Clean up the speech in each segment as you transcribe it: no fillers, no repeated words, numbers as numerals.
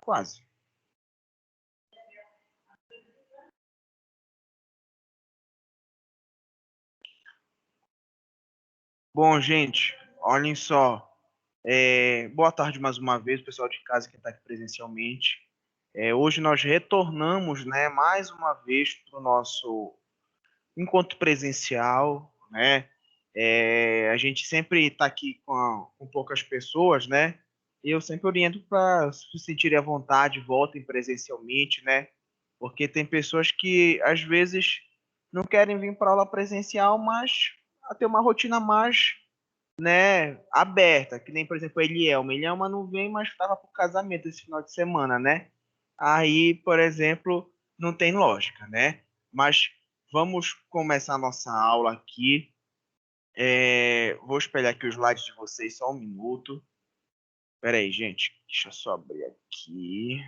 Quase. Bom, gente, olhem só. Boa tarde mais uma vez, pessoal de casa que está aqui presencialmente. Hoje nós retornamos, né, mais uma vez para o nosso encontro presencial, né? A gente sempre está aqui com poucas pessoas, né? E eu sempre oriento para se sentirem à vontade, voltem presencialmente, né? Porque tem pessoas que às vezes não querem vir para aula presencial, mas ter uma rotina mais, né, aberta, que nem, por exemplo, a Elielma. Elielma não vem, mas estava para o casamento esse final de semana, né? Aí, por exemplo, não tem lógica, né? Mas vamos começar a nossa aula aqui. Vou espelhar aqui os slides de vocês só um minuto. Espera aí, gente. Deixa eu só abrir aqui.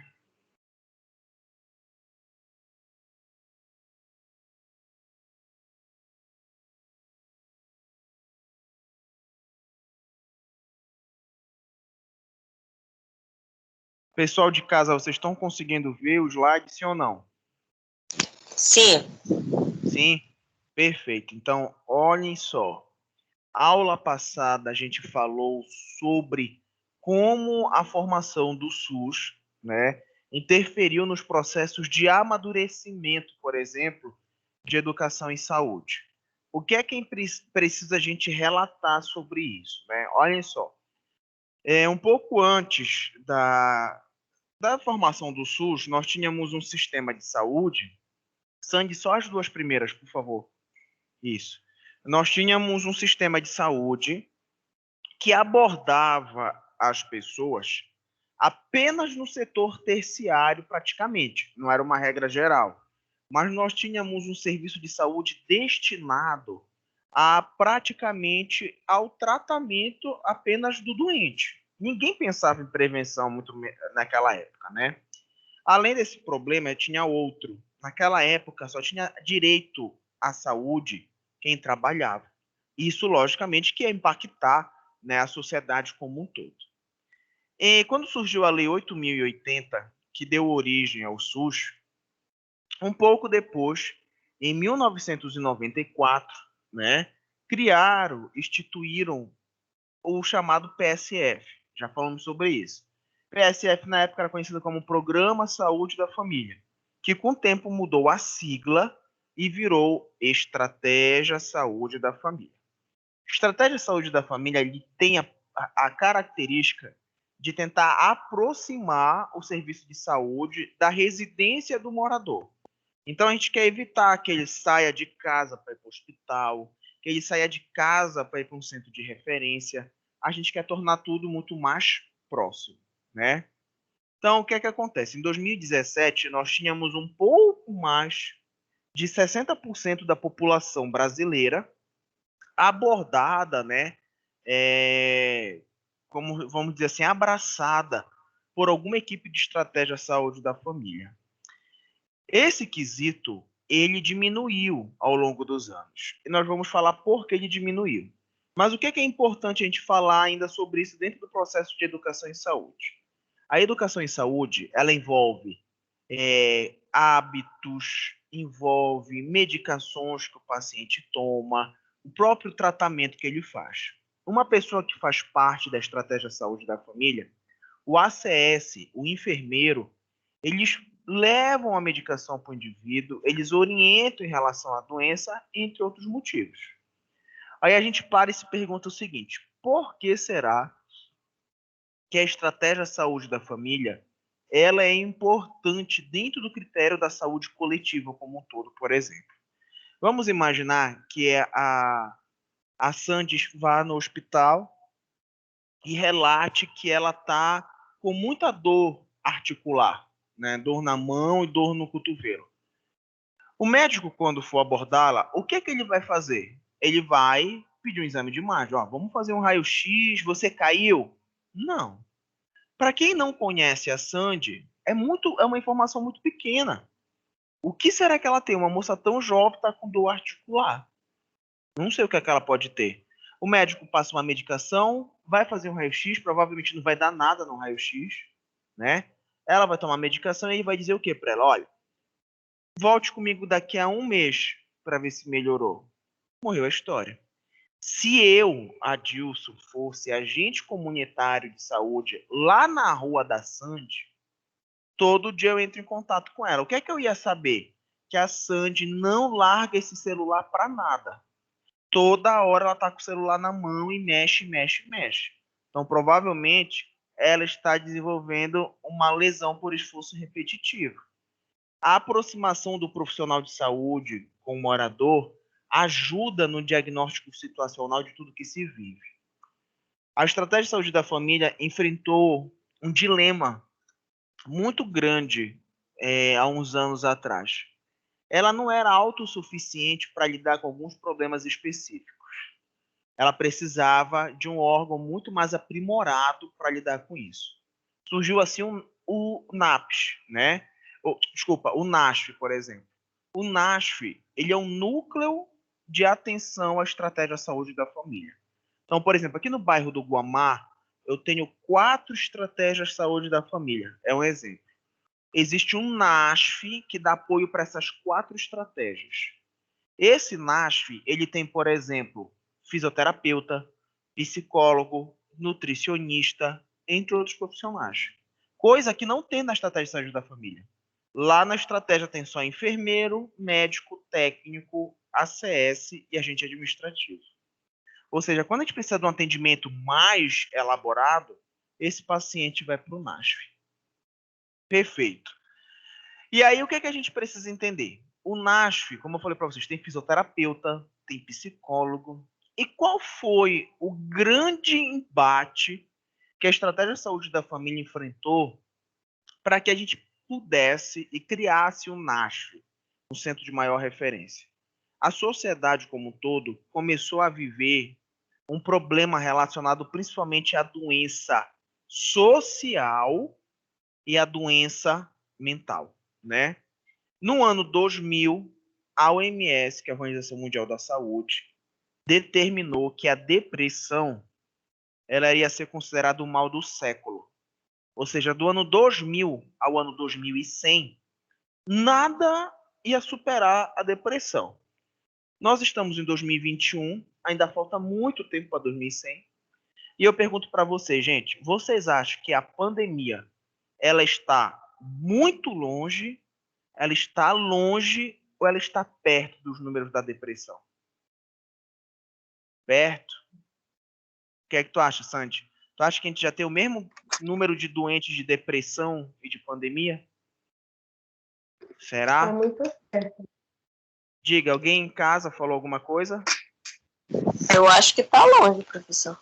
Pessoal de casa, vocês estão conseguindo ver os slides, sim ou não? Sim. Sim? Perfeito. Então, olhem só. Aula passada a gente falou sobre como a formação do SUS, né, interferiu nos processos de amadurecimento, por exemplo, de educação e saúde. O que é que precisa a gente relatar sobre isso, né? Olhem só. Um pouco antes da formação do SUS, nós tínhamos um sistema de saúde. Sandy, só as duas primeiras, por favor. Isso. Nós tínhamos um sistema de saúde que abordava as pessoas apenas no setor terciário, praticamente. Não era uma regra geral. Mas nós tínhamos um serviço de saúde destinado a praticamente ao tratamento apenas do doente. Ninguém pensava em prevenção muito naquela época, né? Além desse problema, tinha outro. Naquela época, só tinha direito à saúde quem trabalhava. Isso, logicamente, que ia impactar, né, a sociedade como um todo. E quando surgiu a Lei 8.080, que deu origem ao SUS, um pouco depois, em 1994, né, instituíram o chamado PSF. Já falamos sobre isso. PSF, na época, era conhecido como Programa Saúde da Família, que com o tempo mudou a sigla e virou Estratégia Saúde da Família. Estratégia Saúde da Família ele tem a característica de tentar aproximar o serviço de saúde da residência do morador. Então, a gente quer evitar que ele saia de casa para ir para o hospital, que ele saia de casa para ir para um centro de referência. A gente quer tornar tudo muito mais próximo, né? Então, o que é que acontece? Em 2017, nós tínhamos um pouco mais de 60% da população brasileira abordada, né? Como vamos dizer assim, abraçada por alguma equipe de estratégia saúde da família. Esse quesito ele diminuiu ao longo dos anos. E nós vamos falar por que ele diminuiu. Mas o que é importante a gente falar ainda sobre isso dentro do processo de educação em saúde? A educação em saúde, ela envolve hábitos, envolve medicações que o paciente toma, o próprio tratamento que ele faz. Uma pessoa que faz parte da estratégia de saúde da família, o ACS, o enfermeiro, eles levam a medicação para o indivíduo, eles orientam em relação à doença, entre outros motivos. Aí a gente para e se pergunta o seguinte: por que será que a estratégia saúde da família ela é importante dentro do critério da saúde coletiva como um todo, por exemplo? Vamos imaginar que a Sandy vá no hospital e relate que ela está com muita dor articular, né? Dor na mão e dor no cotovelo. O médico, quando for abordá-la, o que é que ele vai fazer? Ele vai pedir um exame de imagem. Ó, vamos fazer um raio-x, você caiu? Não. Para quem não conhece a Sandy, é uma informação muito pequena. O que será que ela tem? Uma moça tão jovem está com dor articular. Não sei o que é que ela pode ter. O médico passa uma medicação, vai fazer um raio-x, provavelmente não vai dar nada no raio-x, né? Ela vai tomar medicação e ele vai dizer o quê para ela? Olha, volte comigo daqui a 1 mês para ver se melhorou. Morreu a história. Se eu, Adilson, fosse agente comunitário de saúde lá na rua da Sandy, todo dia eu entro em contato com ela. O que é que eu ia saber? Que a Sandy não larga esse celular para nada. Toda hora ela está com o celular na mão e mexe, mexe, mexe. Então, provavelmente, ela está desenvolvendo uma lesão por esforço repetitivo. A aproximação do profissional de saúde com o morador ajuda no diagnóstico situacional de tudo que se vive. A estratégia de saúde da família enfrentou um dilema muito grande há uns anos atrás. Ela não era autossuficiente para lidar com alguns problemas específicos. Ela precisava de um órgão muito mais aprimorado para lidar com isso. Surgiu assim o NAPS, né? Desculpa, o NASF, por exemplo. O NASF, ele é um núcleo de atenção à estratégia de saúde da família. Então, por exemplo, aqui no bairro do Guamá, eu tenho 4 estratégias de saúde da família. É um exemplo. Existe um NASF que dá apoio para essas 4 estratégias. Esse NASF, ele tem, por exemplo, fisioterapeuta, psicólogo, nutricionista, entre outros profissionais. Coisa que não tem na estratégia de saúde da família. Lá na estratégia tem só enfermeiro, médico, técnico, ACS e agente administrativo. Ou seja, quando a gente precisa de um atendimento mais elaborado, esse paciente vai para o NASF. Perfeito. E aí, o que é que a gente precisa entender? O NASF, como eu falei para vocês, tem fisioterapeuta, tem psicólogo. E qual foi o grande embate que a estratégia de saúde da família enfrentou para que a gente pudesse e criasse o NASF, um centro de maior referência? A sociedade como um todo começou a viver um problema relacionado principalmente à doença social e à doença mental, né? No ano 2000, a OMS, que é a Organização Mundial da Saúde, determinou que a depressão ela iria ser considerada o mal do século. Ou seja, do ano 2000 ao ano 2100, nada ia superar a depressão. Nós estamos em 2021, ainda falta muito tempo para 2100. E eu pergunto para vocês, gente, vocês acham que a pandemia ela está muito longe, ela está longe ou ela está perto dos números da depressão? Perto? O que é que tu acha, Sandy? Tu acha que a gente já tem o mesmo número de doentes de depressão e de pandemia? Está Será? muito certo. Diga, alguém em casa falou alguma coisa? Eu acho que tá longe, professor.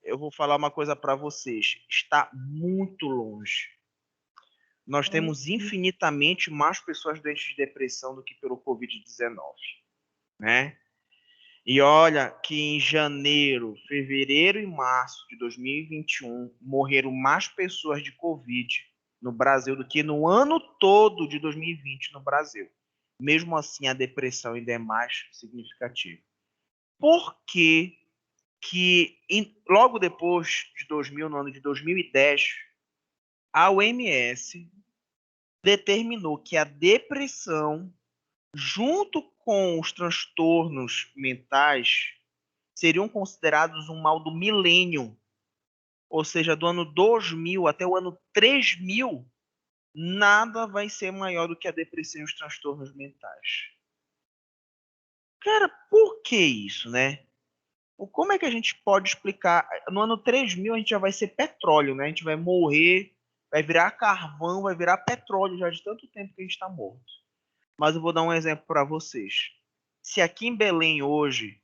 Eu vou falar uma coisa para vocês. Está muito longe. Nós temos infinitamente mais pessoas doentes de depressão do que pelo Covid-19, né? E olha que em janeiro, fevereiro e março de 2021 morreram mais pessoas de Covid no Brasil do que no ano todo de 2020 no Brasil. Mesmo assim, a depressão ainda é mais significativa. Por que logo depois de 2000, no ano de 2010, a OMS determinou que a depressão, junto com os transtornos mentais, seriam considerados um mal do milênio, ou seja, do ano 2000 até o ano 3000, nada vai ser maior do que a depressão e os transtornos mentais. Cara, por que isso, né? Como é que a gente pode explicar? No ano 3000 a gente já vai ser petróleo, né? A gente vai morrer, vai virar carvão, vai virar petróleo já de tanto tempo que a gente está morto. Mas eu vou dar um exemplo para vocês. Se aqui em Belém hoje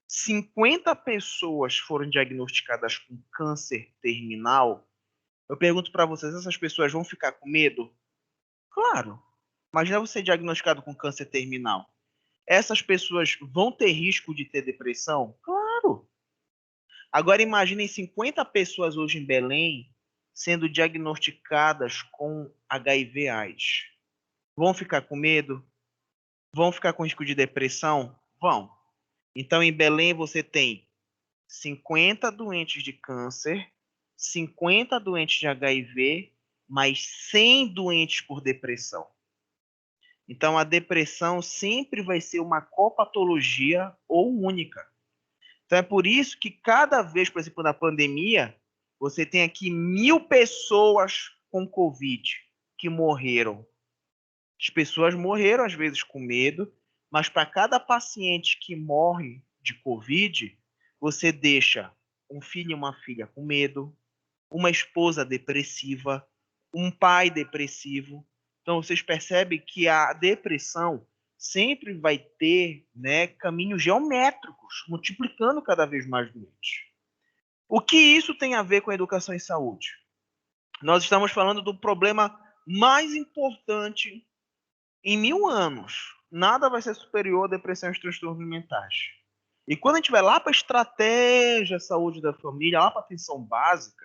50 pessoas foram diagnosticadas com câncer terminal, eu pergunto para vocês, essas pessoas vão ficar com medo? Claro. Imagina você diagnosticado com câncer terminal. Essas pessoas vão ter risco de ter depressão? Claro. Agora imaginem 50 pessoas hoje em Belém sendo diagnosticadas com HIV/AIDS. Vão ficar com medo? Vão ficar com risco de depressão? Vão. Então, em Belém, você tem 50 doentes de câncer, 50 doentes de HIV, mas 100 doentes por depressão. Então, a depressão sempre vai ser uma copatologia ou única. Então, é por isso que cada vez, por exemplo, na pandemia, você tem aqui 1.000 pessoas com Covid que morreram. As pessoas morreram, às vezes, com medo, mas para cada paciente que morre de Covid, você deixa um filho e uma filha com medo, uma esposa depressiva, um pai depressivo. Então, vocês percebem que a depressão sempre vai ter, né, caminhos geométricos, multiplicando cada vez mais doentes. O que isso tem a ver com a educação e saúde? Nós estamos falando do problema mais importante em 1000 anos. Nada vai ser superior à depressão e aos transtornos mentais. E quando a gente vai lá para a estratégia saúde da família, lá para a atenção básica,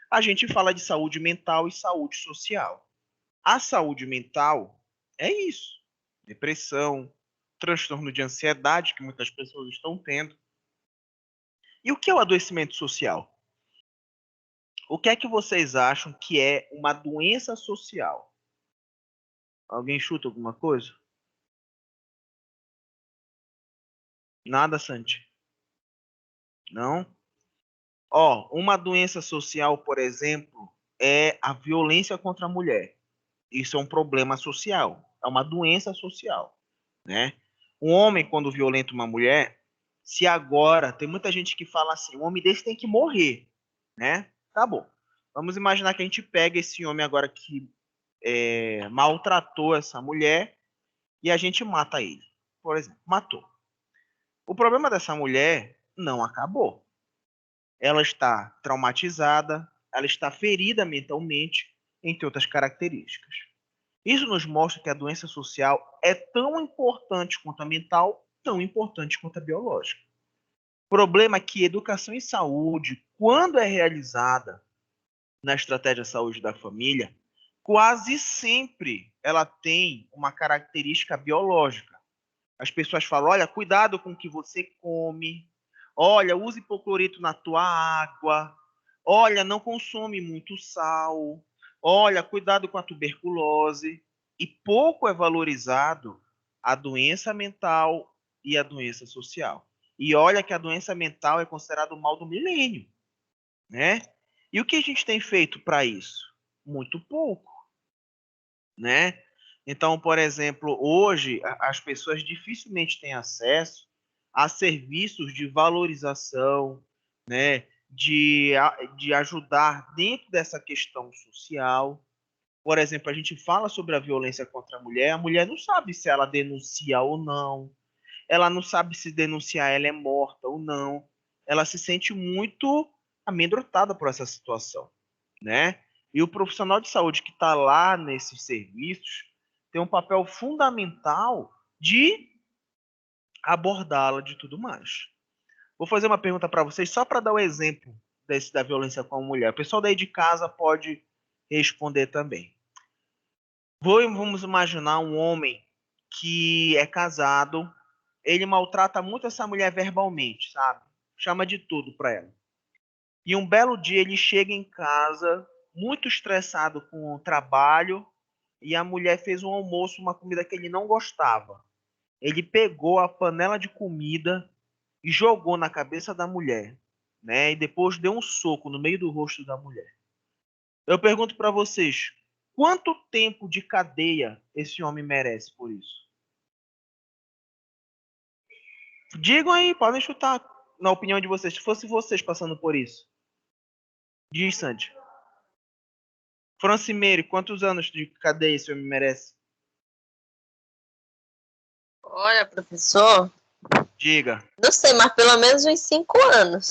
a gente fala de saúde mental e saúde social. A saúde mental é isso: depressão, transtorno de ansiedade, que muitas pessoas estão tendo. E o que é o adoecimento social? O que é que vocês acham que é uma doença social? Alguém chuta alguma coisa? Nada, Santi? Não? Ó, uma doença social, por exemplo, é a violência contra a mulher. Isso é um problema social, é uma doença social, né? Um homem, quando violenta uma mulher, se agora, tem muita gente que fala assim, um homem desse tem que morrer, né? Tá bom. Vamos imaginar que a gente pega esse homem agora que maltratou essa mulher e a gente mata ele, por exemplo, matou. O problema dessa mulher não acabou. Ela está traumatizada, ela está ferida mentalmente, entre outras características. Isso nos mostra que a doença social é tão importante quanto a mental, tão importante quanto a biológica. O problema é que educação em saúde, quando é realizada na estratégia de saúde da família, quase sempre ela tem uma característica biológica. As pessoas falam, olha, cuidado com o que você come, olha, use hipoclorito na tua água, olha, não consome muito sal, olha, cuidado com a tuberculose. E pouco é valorizado a doença mental e a doença social. E olha que a doença mental é considerada o mal do milênio, né? E o que a gente tem feito para isso? Muito pouco, né? Então, por exemplo, hoje as pessoas dificilmente têm acesso a serviços de valorização, né? De ajudar dentro dessa questão social. Por exemplo, a gente fala sobre a violência contra a mulher não sabe se ela denuncia ou não, ela não sabe se denunciar ela é morta ou não, ela se sente muito amedrontada por essa situação, né? E o profissional de saúde que está lá nesses serviços tem um papel fundamental de abordá-la de tudo mais. Vou fazer uma pergunta para vocês só para dar o exemplo desse da violência com a mulher. O pessoal daí de casa pode responder também. Vamos imaginar um homem que é casado, ele maltrata muito essa mulher verbalmente, sabe? Chama de tudo para ela. E um belo dia ele chega em casa, muito estressado com o trabalho, e a mulher fez um almoço, uma comida que ele não gostava. Ele pegou a panela de comida e jogou na cabeça da mulher, né? E depois deu um soco no meio do rosto da mulher. Eu pergunto para vocês, quanto tempo de cadeia esse homem merece por isso? Digam aí, podem chutar na opinião de vocês, se fosse vocês passando por isso. Diz, Sandy. Francimeire, quantos anos de cadeia esse homem merece? Olha, professor, Diga. não sei, mas pelo menos uns 5 anos.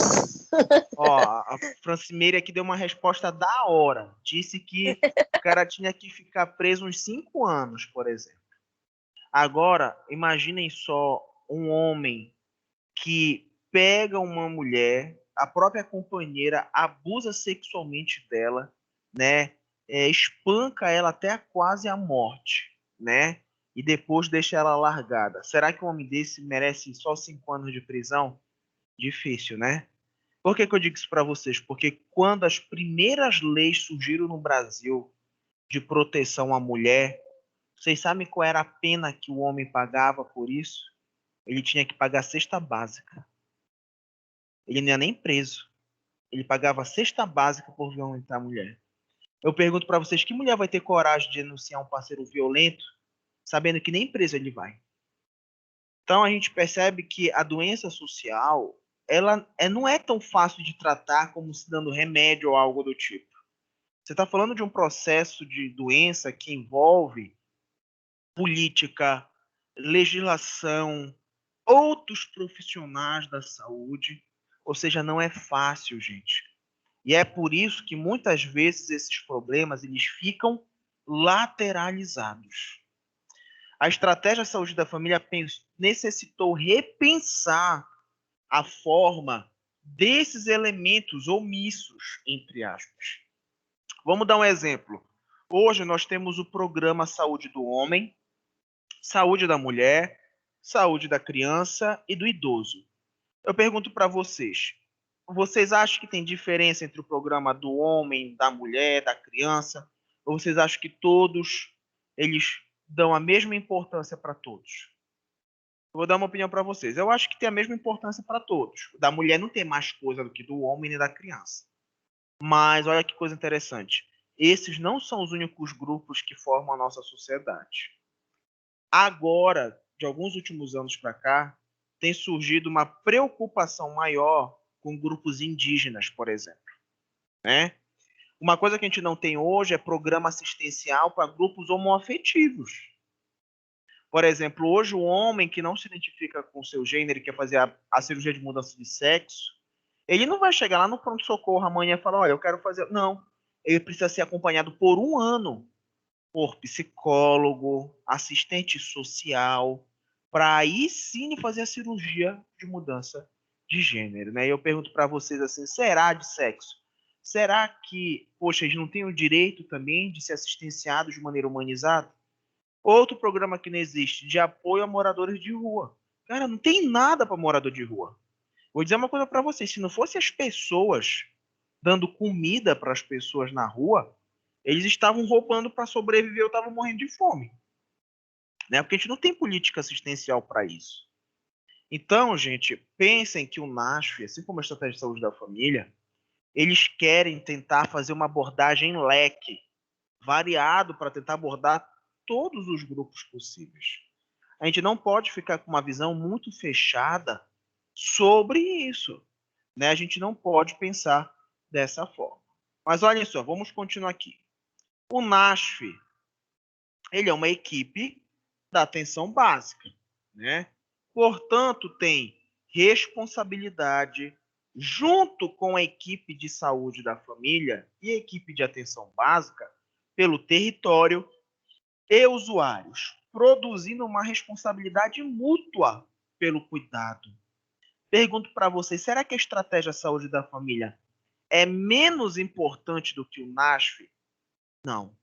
Ó, a Francimeire aqui deu uma resposta da hora. Disse que o cara tinha que ficar preso uns 5 anos, por exemplo. Agora, imaginem só um homem que pega uma mulher, a própria companheira abusa sexualmente dela, né? Espanca ela até quase a morte, né? E depois deixa ela largada. Será que um homem desse merece só 5 anos de prisão? Difícil, né? Por que eu digo isso para vocês? Porque quando as primeiras leis surgiram no Brasil de proteção à mulher, vocês sabem qual era a pena que o homem pagava por isso? Ele tinha que pagar cesta básica. Ele não ia nem preso. Ele pagava cesta básica por violentar a mulher. Eu pergunto para vocês, que mulher vai ter coragem de denunciar um parceiro violento, sabendo que nem preso ele vai? Então a gente percebe que a doença social, não é tão fácil de tratar como se dando remédio ou algo do tipo. Você está falando de um processo de doença que envolve política, legislação, outros profissionais da saúde, ou seja, não é fácil, gente. E é por isso que muitas vezes esses problemas eles ficam lateralizados. A estratégia de saúde da família necessitou repensar a forma desses elementos omissos, entre aspas. Vamos dar um exemplo. Hoje nós temos o programa Saúde do Homem, Saúde da Mulher, Saúde da Criança e do Idoso. Eu pergunto para vocês acham que tem diferença entre o programa do homem, da mulher, da criança? Ou vocês acham que todos eles dão a mesma importância para todos? Eu vou dar uma opinião para vocês. Eu acho que tem a mesma importância para todos. Da mulher não tem mais coisa do que do homem nem da criança. Mas olha que coisa interessante. Esses não são os únicos grupos que formam a nossa sociedade. Agora, de alguns últimos anos para cá, tem surgido uma preocupação maior com grupos indígenas, por exemplo, né? Uma coisa que a gente não tem hoje é programa assistencial para grupos homoafetivos. Por exemplo, hoje o homem que não se identifica com o seu gênero e quer fazer a cirurgia de mudança de sexo, ele não vai chegar lá no pronto-socorro amanhã e falar, olha, eu quero fazer... Não, ele precisa ser acompanhado por um ano por psicólogo, assistente social, para aí sim fazer a cirurgia de mudança de gênero, né? E eu pergunto para vocês assim, será de sexo? Será que, poxa, eles não têm o direito também de ser assistenciados de maneira humanizada? Outro programa que não existe, de apoio a moradores de rua. Cara, não tem nada para morador de rua. Vou dizer uma coisa para vocês, se não fosse as pessoas dando comida para as pessoas na rua, eles estavam roubando para sobreviver, eu estava morrendo de fome. Né? Porque a gente não tem política assistencial para isso. Então, gente, pensem que o NASF, assim como a Estratégia de Saúde da Família, eles querem tentar fazer uma abordagem leque, variado, para tentar abordar todos os grupos possíveis. A gente não pode ficar com uma visão muito fechada sobre isso. Né? A gente não pode pensar dessa forma. Mas olha só, vamos continuar aqui. O NASF, ele é uma equipe da atenção básica, né? Portanto, tem responsabilidade junto com a equipe de saúde da família e a equipe de atenção básica pelo território e usuários, produzindo uma responsabilidade mútua pelo cuidado. Pergunto para vocês, será que a estratégia saúde da família é menos importante do que o NASF? Não.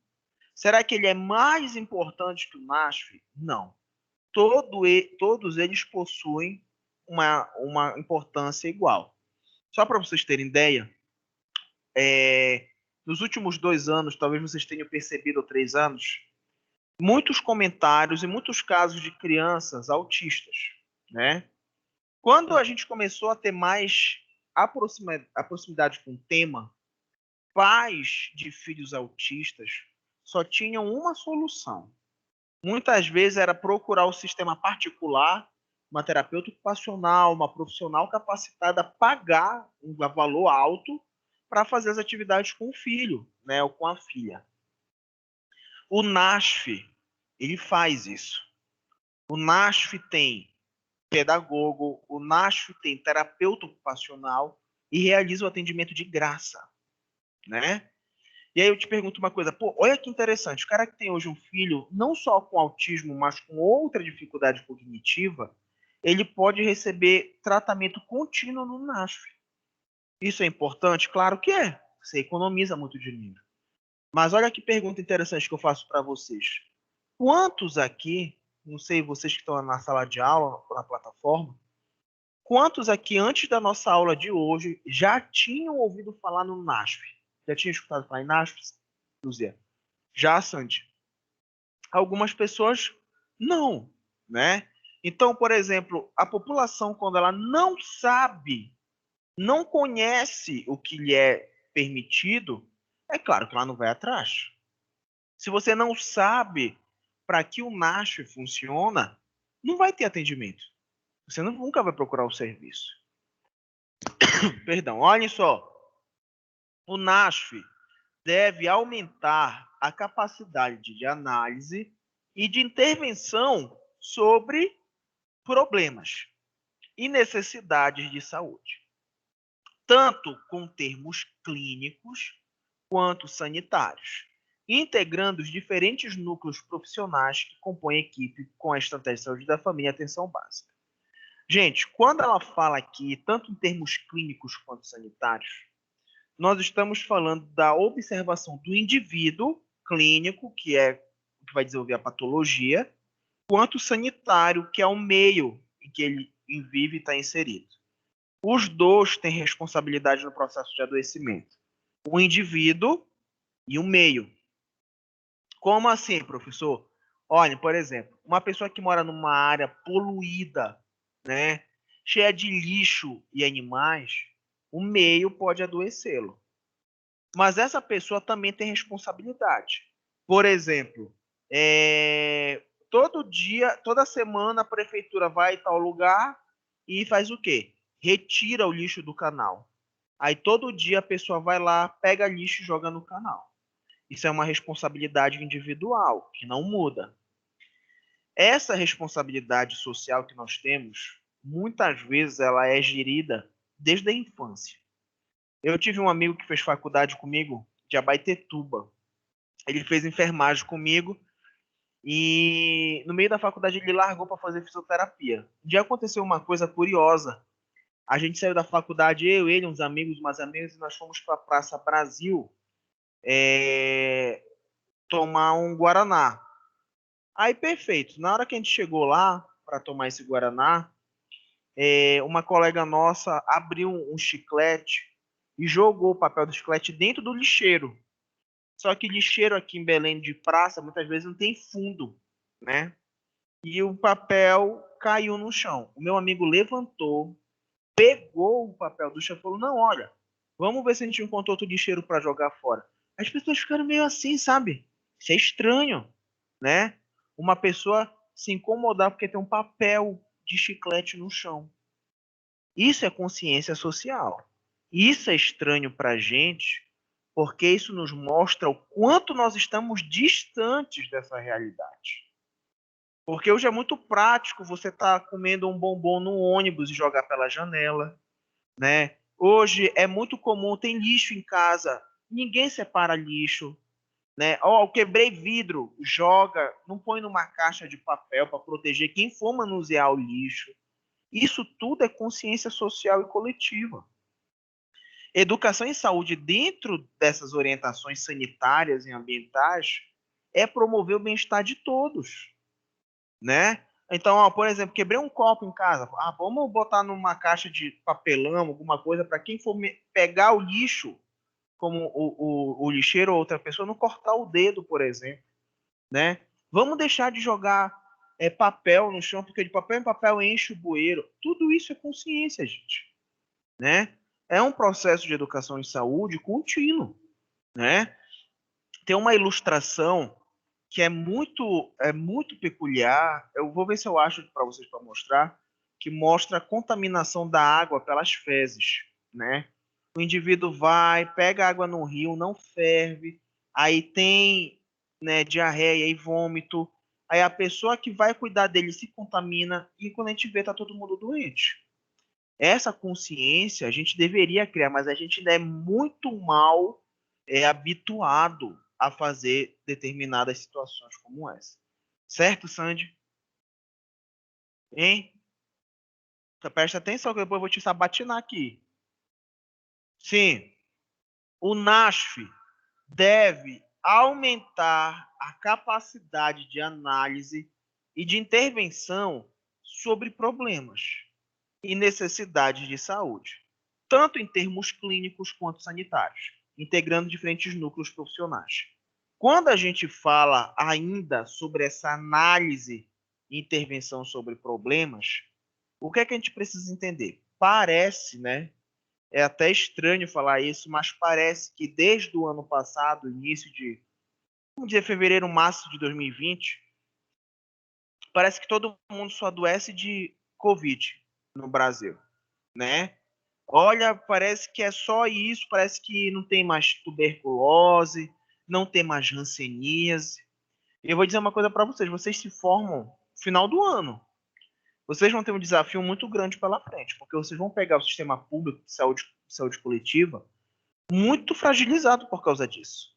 Será que ele é mais importante que o NASF? Não. Todos eles possuem uma importância igual. Só para vocês terem ideia, nos últimos 2 anos, talvez vocês tenham percebido, ou 3 anos, muitos comentários e muitos casos de crianças autistas, né? Quando a gente começou a ter mais proximidade com o tema, pais de filhos autistas só tinham uma solução. Muitas vezes era procurar o sistema particular, uma terapeuta ocupacional, uma profissional capacitada a pagar um valor alto para fazer as atividades com o filho, né, ou com a filha. O NASF, ele faz isso. O NASF tem pedagogo, o NASF tem terapeuta ocupacional e realiza o atendimento de graça, né? E aí eu te pergunto uma coisa, pô, olha que interessante, o cara que tem hoje um filho, não só com autismo, mas com outra dificuldade cognitiva, ele pode receber tratamento contínuo no NASF. Isso é importante? Claro que é. Você economiza muito dinheiro. Mas olha que pergunta interessante que eu faço para vocês. Quantos aqui, não sei, vocês que estão na sala de aula, na plataforma, Quantos aqui, antes da nossa aula de hoje, já tinham ouvido falar no NASF? Já tinham escutado falar em NASF, Luzia? Já, Sandy? Algumas pessoas não, né? Então, por exemplo, a população, quando ela não sabe, não conhece o que lhe é permitido, é claro que ela não vai atrás. Se você não sabe para que o NASF funciona, não vai ter atendimento. Você nunca vai procurar o serviço. Perdão, olhem só. O NASF deve aumentar a capacidade de análise e de intervenção sobre problemas e necessidades de saúde, tanto com termos clínicos quanto sanitários, integrando os diferentes núcleos profissionais que compõem a equipe com a estratégia de saúde da família e atenção básica. Gente, quando ela fala aqui, tanto em termos clínicos quanto sanitários, nós estamos falando da observação do indivíduo clínico, que é o que vai desenvolver a patologia, quanto sanitário, que é o meio em que ele vive e está inserido. Os dois têm responsabilidade no processo de adoecimento. O indivíduo e o meio. Como assim, professor? Olha, por exemplo, uma pessoa que mora numa área poluída, né, cheia de lixo e animais, o meio pode adoecê-lo. Mas essa pessoa também tem responsabilidade. Por exemplo, todo dia, toda semana a prefeitura vai em tal lugar e faz o quê? Retira o lixo do canal. Aí todo dia a pessoa vai lá, pega lixo e joga no canal. Isso é uma responsabilidade individual, que não muda. Essa responsabilidade social que nós temos, muitas vezes ela é gerida desde a infância. Eu tive um amigo que fez faculdade comigo de Abaetetuba. Ele fez enfermagem comigo e no meio da faculdade ele largou para fazer fisioterapia. Um dia aconteceu uma coisa curiosa. A gente saiu da faculdade, eu, ele, uns amigos, umas amigas, e nós fomos para a Praça Brasil tomar um Guaraná. Aí, perfeito. Na hora que a gente chegou lá para tomar esse Guaraná, uma colega nossa abriu um chiclete e jogou o papel do chiclete dentro do lixeiro. Só que lixeiro aqui em Belém de praça, muitas vezes não tem fundo, né? E o papel caiu no chão. O meu amigo levantou, pegou o papel do chão e falou, não, olha, vamos ver se a gente encontra outro lixeiro para jogar fora. As pessoas ficaram meio assim, sabe? Isso é estranho, né? Uma pessoa se incomodar porque tem um papel de chiclete no chão. Isso é consciência social. Isso é estranho para a gente, porque isso nos mostra o quanto nós estamos distantes dessa realidade. Porque hoje é muito prático você estar comendo um bombom no ônibus e jogar pela janela, né? Hoje é muito comum, tem lixo em casa, ninguém separa lixo, né? Ó, eu quebrei vidro, joga, não põe numa caixa de papel para proteger quem for manusear o lixo. Isso tudo é consciência social e coletiva. Educação em saúde, dentro dessas orientações sanitárias e ambientais, é promover o bem-estar de todos, né? Então, ó, por exemplo, quebrei um copo em casa, vamos botar numa caixa de papelão, alguma coisa, para quem for pegar o lixo, como o lixeiro ou outra pessoa, não cortar o dedo, por exemplo, né? Vamos deixar de jogar papel no chão, porque de papel em papel enche o bueiro. Tudo isso é consciência, gente, né? É um processo de educação em saúde contínuo, né? Tem uma ilustração que é muito peculiar. Eu vou ver se eu acho para vocês para mostrar, que mostra a contaminação da água pelas fezes, né? O indivíduo vai, pega água no rio, não ferve, aí tem, né, diarreia e vômito. Aí a pessoa que vai cuidar dele se contamina e quando a gente vê tá todo mundo doente. Essa consciência a gente deveria criar, mas a gente ainda é muito mal habituado a fazer determinadas situações como essa. Certo, Sandy? Hein? Então, presta atenção que depois eu vou te sabatinar aqui. Sim, o NASF deve aumentar a capacidade de análise e de intervenção sobre problemas e necessidades de saúde, tanto em termos clínicos quanto sanitários, integrando diferentes núcleos profissionais. Quando a gente fala ainda sobre essa análise e intervenção sobre problemas, o que é que a gente precisa entender? Parece, né? É até estranho falar isso, mas parece que desde o ano passado, início de, vamos dizer, fevereiro, março de 2020, parece que todo mundo só adoece de Covid no Brasil, né? Olha, parece que é só isso, parece que não tem mais tuberculose, não tem mais hanseníase. E eu vou dizer uma coisa para vocês, vocês se formam no final do ano. Vocês vão ter um desafio muito grande pela frente, porque vocês vão pegar o sistema público de saúde coletiva muito fragilizado por causa disso.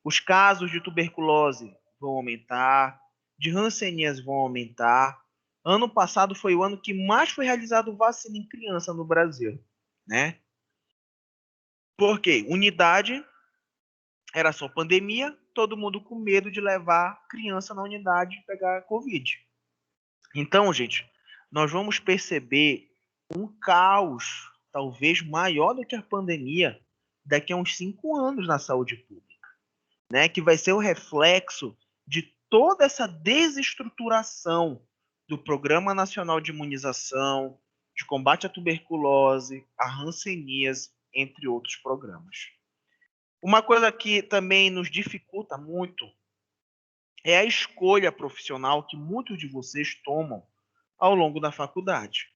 Os casos de tuberculose vão aumentar, de hanseníase vão aumentar. Ano passado foi o ano que mais foi realizado vacina em criança no Brasil, né? Por quê? Unidade era só pandemia, todo mundo com medo de levar criança na unidade e pegar Covid. Então, gente, nós vamos perceber um caos talvez maior do que a pandemia daqui a uns 5 anos na saúde pública, né? Que vai ser o reflexo de toda essa desestruturação do Programa Nacional de Imunização, de combate à tuberculose, à hanseníase, entre outros programas. Uma coisa que também nos dificulta muito é a escolha profissional que muitos de vocês tomam ao longo da faculdade.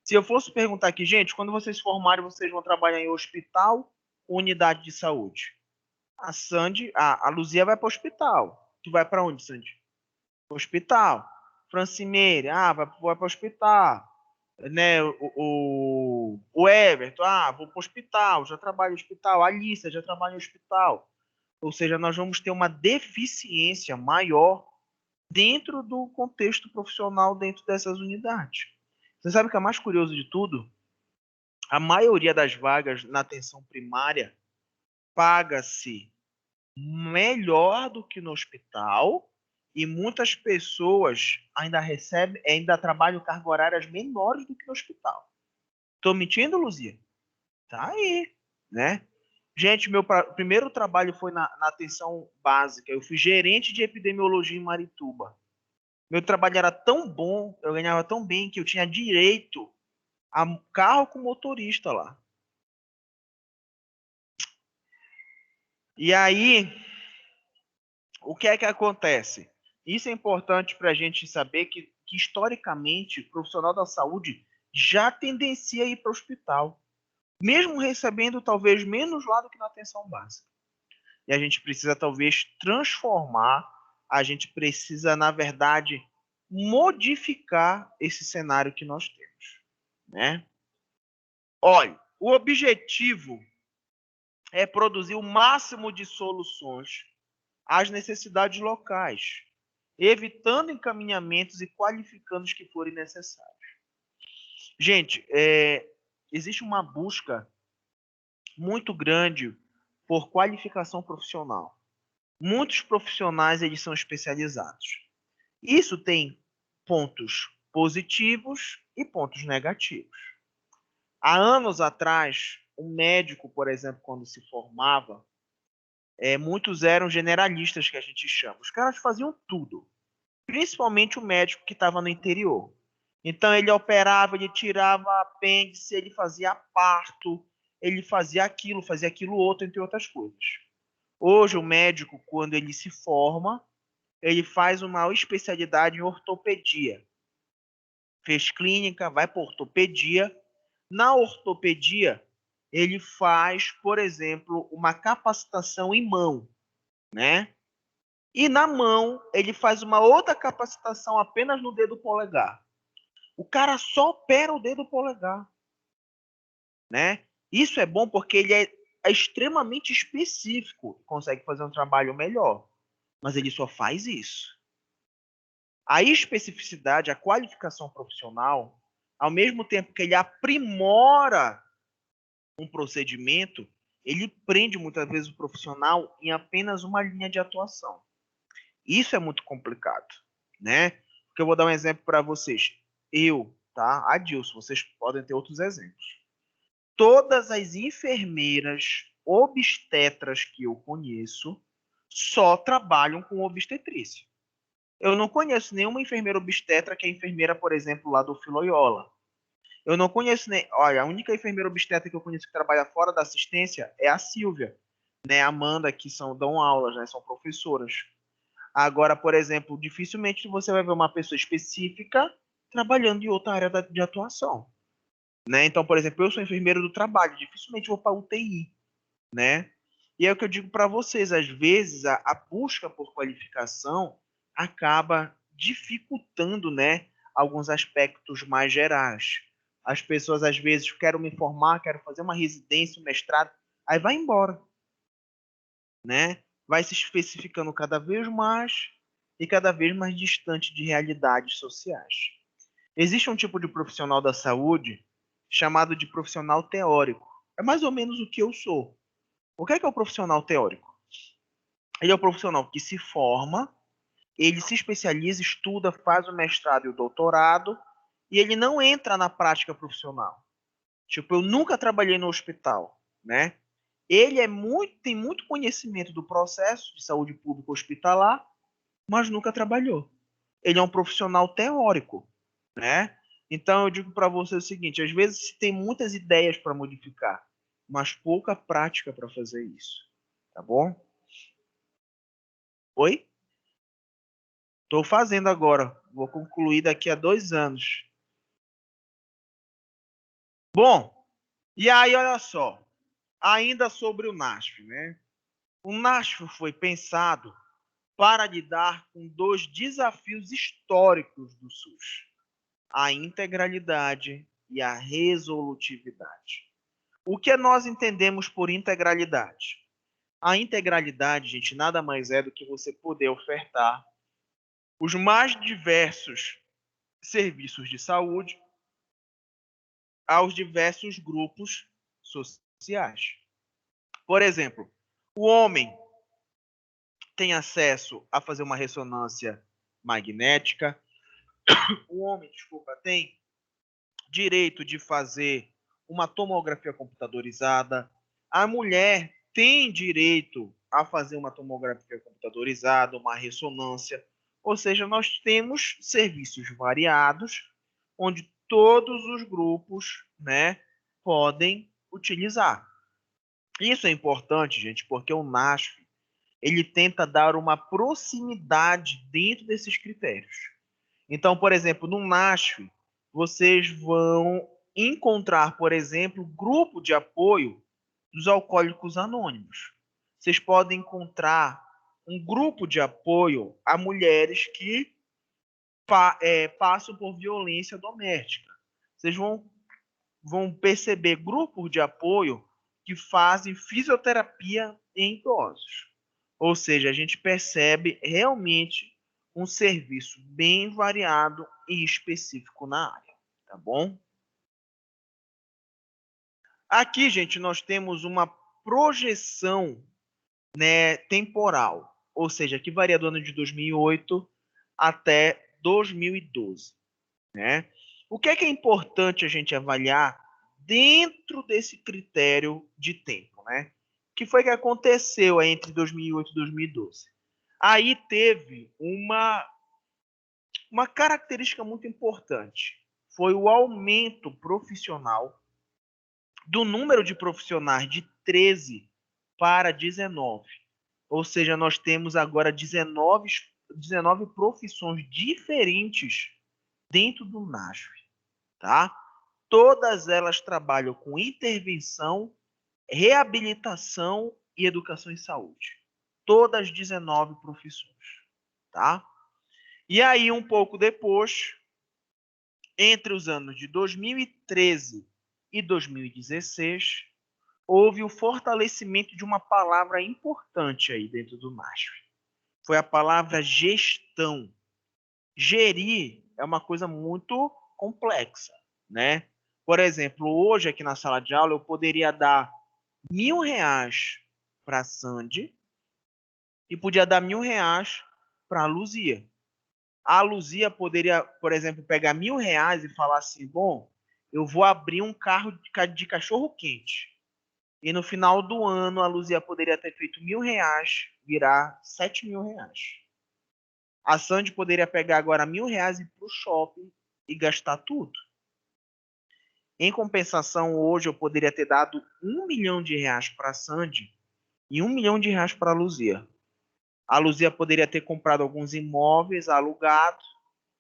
Se eu fosse perguntar aqui, gente, quando vocês se formarem, vocês vão trabalhar em hospital ou unidade de saúde? A Sandy, a Luzia vai para o hospital. Tu vai para onde, Sandy? Hospital. Francimeire, vai para o hospital. Né, o Everton, vou para o hospital, já trabalho no hospital. A Alícia já trabalha no hospital. Ou seja, nós vamos ter uma deficiência maior dentro do contexto profissional dentro dessas unidades. Você sabe o que é mais curioso de tudo? A maioria das vagas na atenção primária paga-se melhor do que no hospital e muitas pessoas ainda trabalham cargas horárias menores do que no hospital. Estou mentindo, Luzia? Tá aí, né? Gente, meu primeiro trabalho foi na atenção básica. Eu fui gerente de epidemiologia em Marituba. Meu trabalho era tão bom, eu ganhava tão bem que eu tinha direito a carro com motorista lá. E aí, o que é que acontece? Isso é importante para a gente saber que, historicamente, o profissional da saúde já tendencia a ir para o hospital, mesmo recebendo talvez menos lá do que na atenção básica. E a gente precisa talvez transformar, a gente precisa, na verdade, modificar esse cenário que nós temos, né? Olha, o objetivo é produzir o máximo de soluções às necessidades locais, evitando encaminhamentos e qualificando os que forem necessários. Gente, existe uma busca muito grande por qualificação profissional. Muitos profissionais eles são especializados. Isso tem pontos positivos e pontos negativos. Há anos atrás, um médico, por exemplo, quando se formava, muitos eram generalistas, que a gente chama. Os caras faziam tudo, principalmente o médico que estava no interior. Então, ele operava, ele tirava apêndice, ele fazia parto, ele fazia aquilo outro, entre outras coisas. Hoje, o médico, quando ele se forma, ele faz uma especialidade em ortopedia. Fez clínica, vai para ortopedia. Na ortopedia, ele faz, por exemplo, uma capacitação em mão, né? E na mão, ele faz uma outra capacitação apenas no dedo polegar. O cara só opera o dedo polegar, né? Isso é bom porque ele é extremamente específico, consegue fazer um trabalho melhor, mas ele só faz isso. A especificidade, a qualificação profissional, ao mesmo tempo que ele aprimora um procedimento, ele prende muitas vezes o profissional em apenas uma linha de atuação. Isso é muito complicado, né? Porque eu vou dar um exemplo para vocês. Eu, tá? Adilson, vocês podem ter outros exemplos. Todas as enfermeiras obstetras que eu conheço só trabalham com obstetrícia. Eu não conheço nenhuma enfermeira obstetra que é enfermeira, por exemplo, lá do Filoiola. Eu não conheço nem. Olha, a única enfermeira obstetra que eu conheço que trabalha fora da assistência é a Silvia, né? A Amanda, que dão aulas, né? São professoras. Agora, por exemplo, dificilmente você vai ver uma pessoa específica trabalhando em outra área de atuação, né? Então, por exemplo, eu sou enfermeiro do trabalho, dificilmente vou para UTI, né? E é o que eu digo para vocês, às vezes a busca por qualificação acaba dificultando, né, alguns aspectos mais gerais. As pessoas às vezes querem me formar, querem fazer uma residência, um mestrado, aí vai embora, né? Vai se especificando cada vez mais e cada vez mais distante de realidades sociais. Existe um tipo de profissional da saúde chamado de profissional teórico. É mais ou menos o que eu sou. O que é o profissional teórico? Ele é o profissional que se forma, ele se especializa, estuda, faz o mestrado e o doutorado, e ele não entra na prática profissional. Tipo, eu nunca trabalhei no hospital, né? Ele tem muito conhecimento do processo de saúde pública hospitalar, mas nunca trabalhou. Ele é um profissional teórico, né? Então eu digo para você o seguinte: às vezes se tem muitas ideias para modificar, mas pouca prática para fazer isso, tá bom? Oi? Estou fazendo agora. Vou concluir daqui a 2 anos. Bom, e aí olha só, ainda sobre o NASF, né? O NASF foi pensado para lidar com dois desafios históricos do SUS: a integralidade e a resolutividade. O que nós entendemos por integralidade? A integralidade, gente, nada mais é do que você poder ofertar os mais diversos serviços de saúde aos diversos grupos sociais. Por exemplo, o homem tem acesso a fazer uma ressonância magnética, o homem, desculpa, tem direito de fazer uma tomografia computadorizada, a mulher tem direito a fazer uma tomografia computadorizada, uma ressonância, ou seja, nós temos serviços variados onde todos os grupos, né, podem utilizar. Isso é importante, gente, porque o NASF ele tenta dar uma proximidade dentro desses critérios. Então, por exemplo, no NASF, vocês vão encontrar, por exemplo, grupo de apoio dos alcoólicos anônimos. Vocês podem encontrar um grupo de apoio a mulheres que passam por violência doméstica. Vocês vão perceber grupos de apoio que fazem fisioterapia em idosos. Ou seja, a gente percebe realmente um serviço bem variado e específico na área, tá bom? Aqui, gente, nós temos uma projeção, né, temporal, ou seja, que varia do ano de 2008 até 2012, né? O que é importante a gente avaliar dentro desse critério de tempo, né? O que foi que aconteceu entre 2008 e 2012? Aí teve uma característica muito importante. Foi o aumento profissional do número de profissionais de 13 para 19. Ou seja, nós temos agora 19 profissões diferentes dentro do NASF, tá? Todas elas trabalham com intervenção, reabilitação e educação em saúde. Todas 19 profissões, tá? E aí, um pouco depois, entre os anos de 2013 e 2016, houve o fortalecimento de uma palavra importante aí dentro do NASF. Foi a palavra gestão. Gerir é uma coisa muito complexa, né? Por exemplo, hoje aqui na sala de aula eu poderia dar R$ 1.000 para a Sandy e podia dar R$ 1.000 para a Luzia. A Luzia poderia, por exemplo, pegar R$ 1.000 e falar assim, bom, eu vou abrir um carro de cachorro-quente. E no final do ano, a Luzia poderia ter feito R$ 1.000, virar R$ 7.000. A Sandy poderia pegar agora R$ 1.000 e ir para o shopping e gastar tudo. Em compensação, hoje eu poderia ter dado R$ 1 milhão para a Sandy e R$ 1 milhão para a Luzia. A Luzia poderia ter comprado alguns imóveis alugados,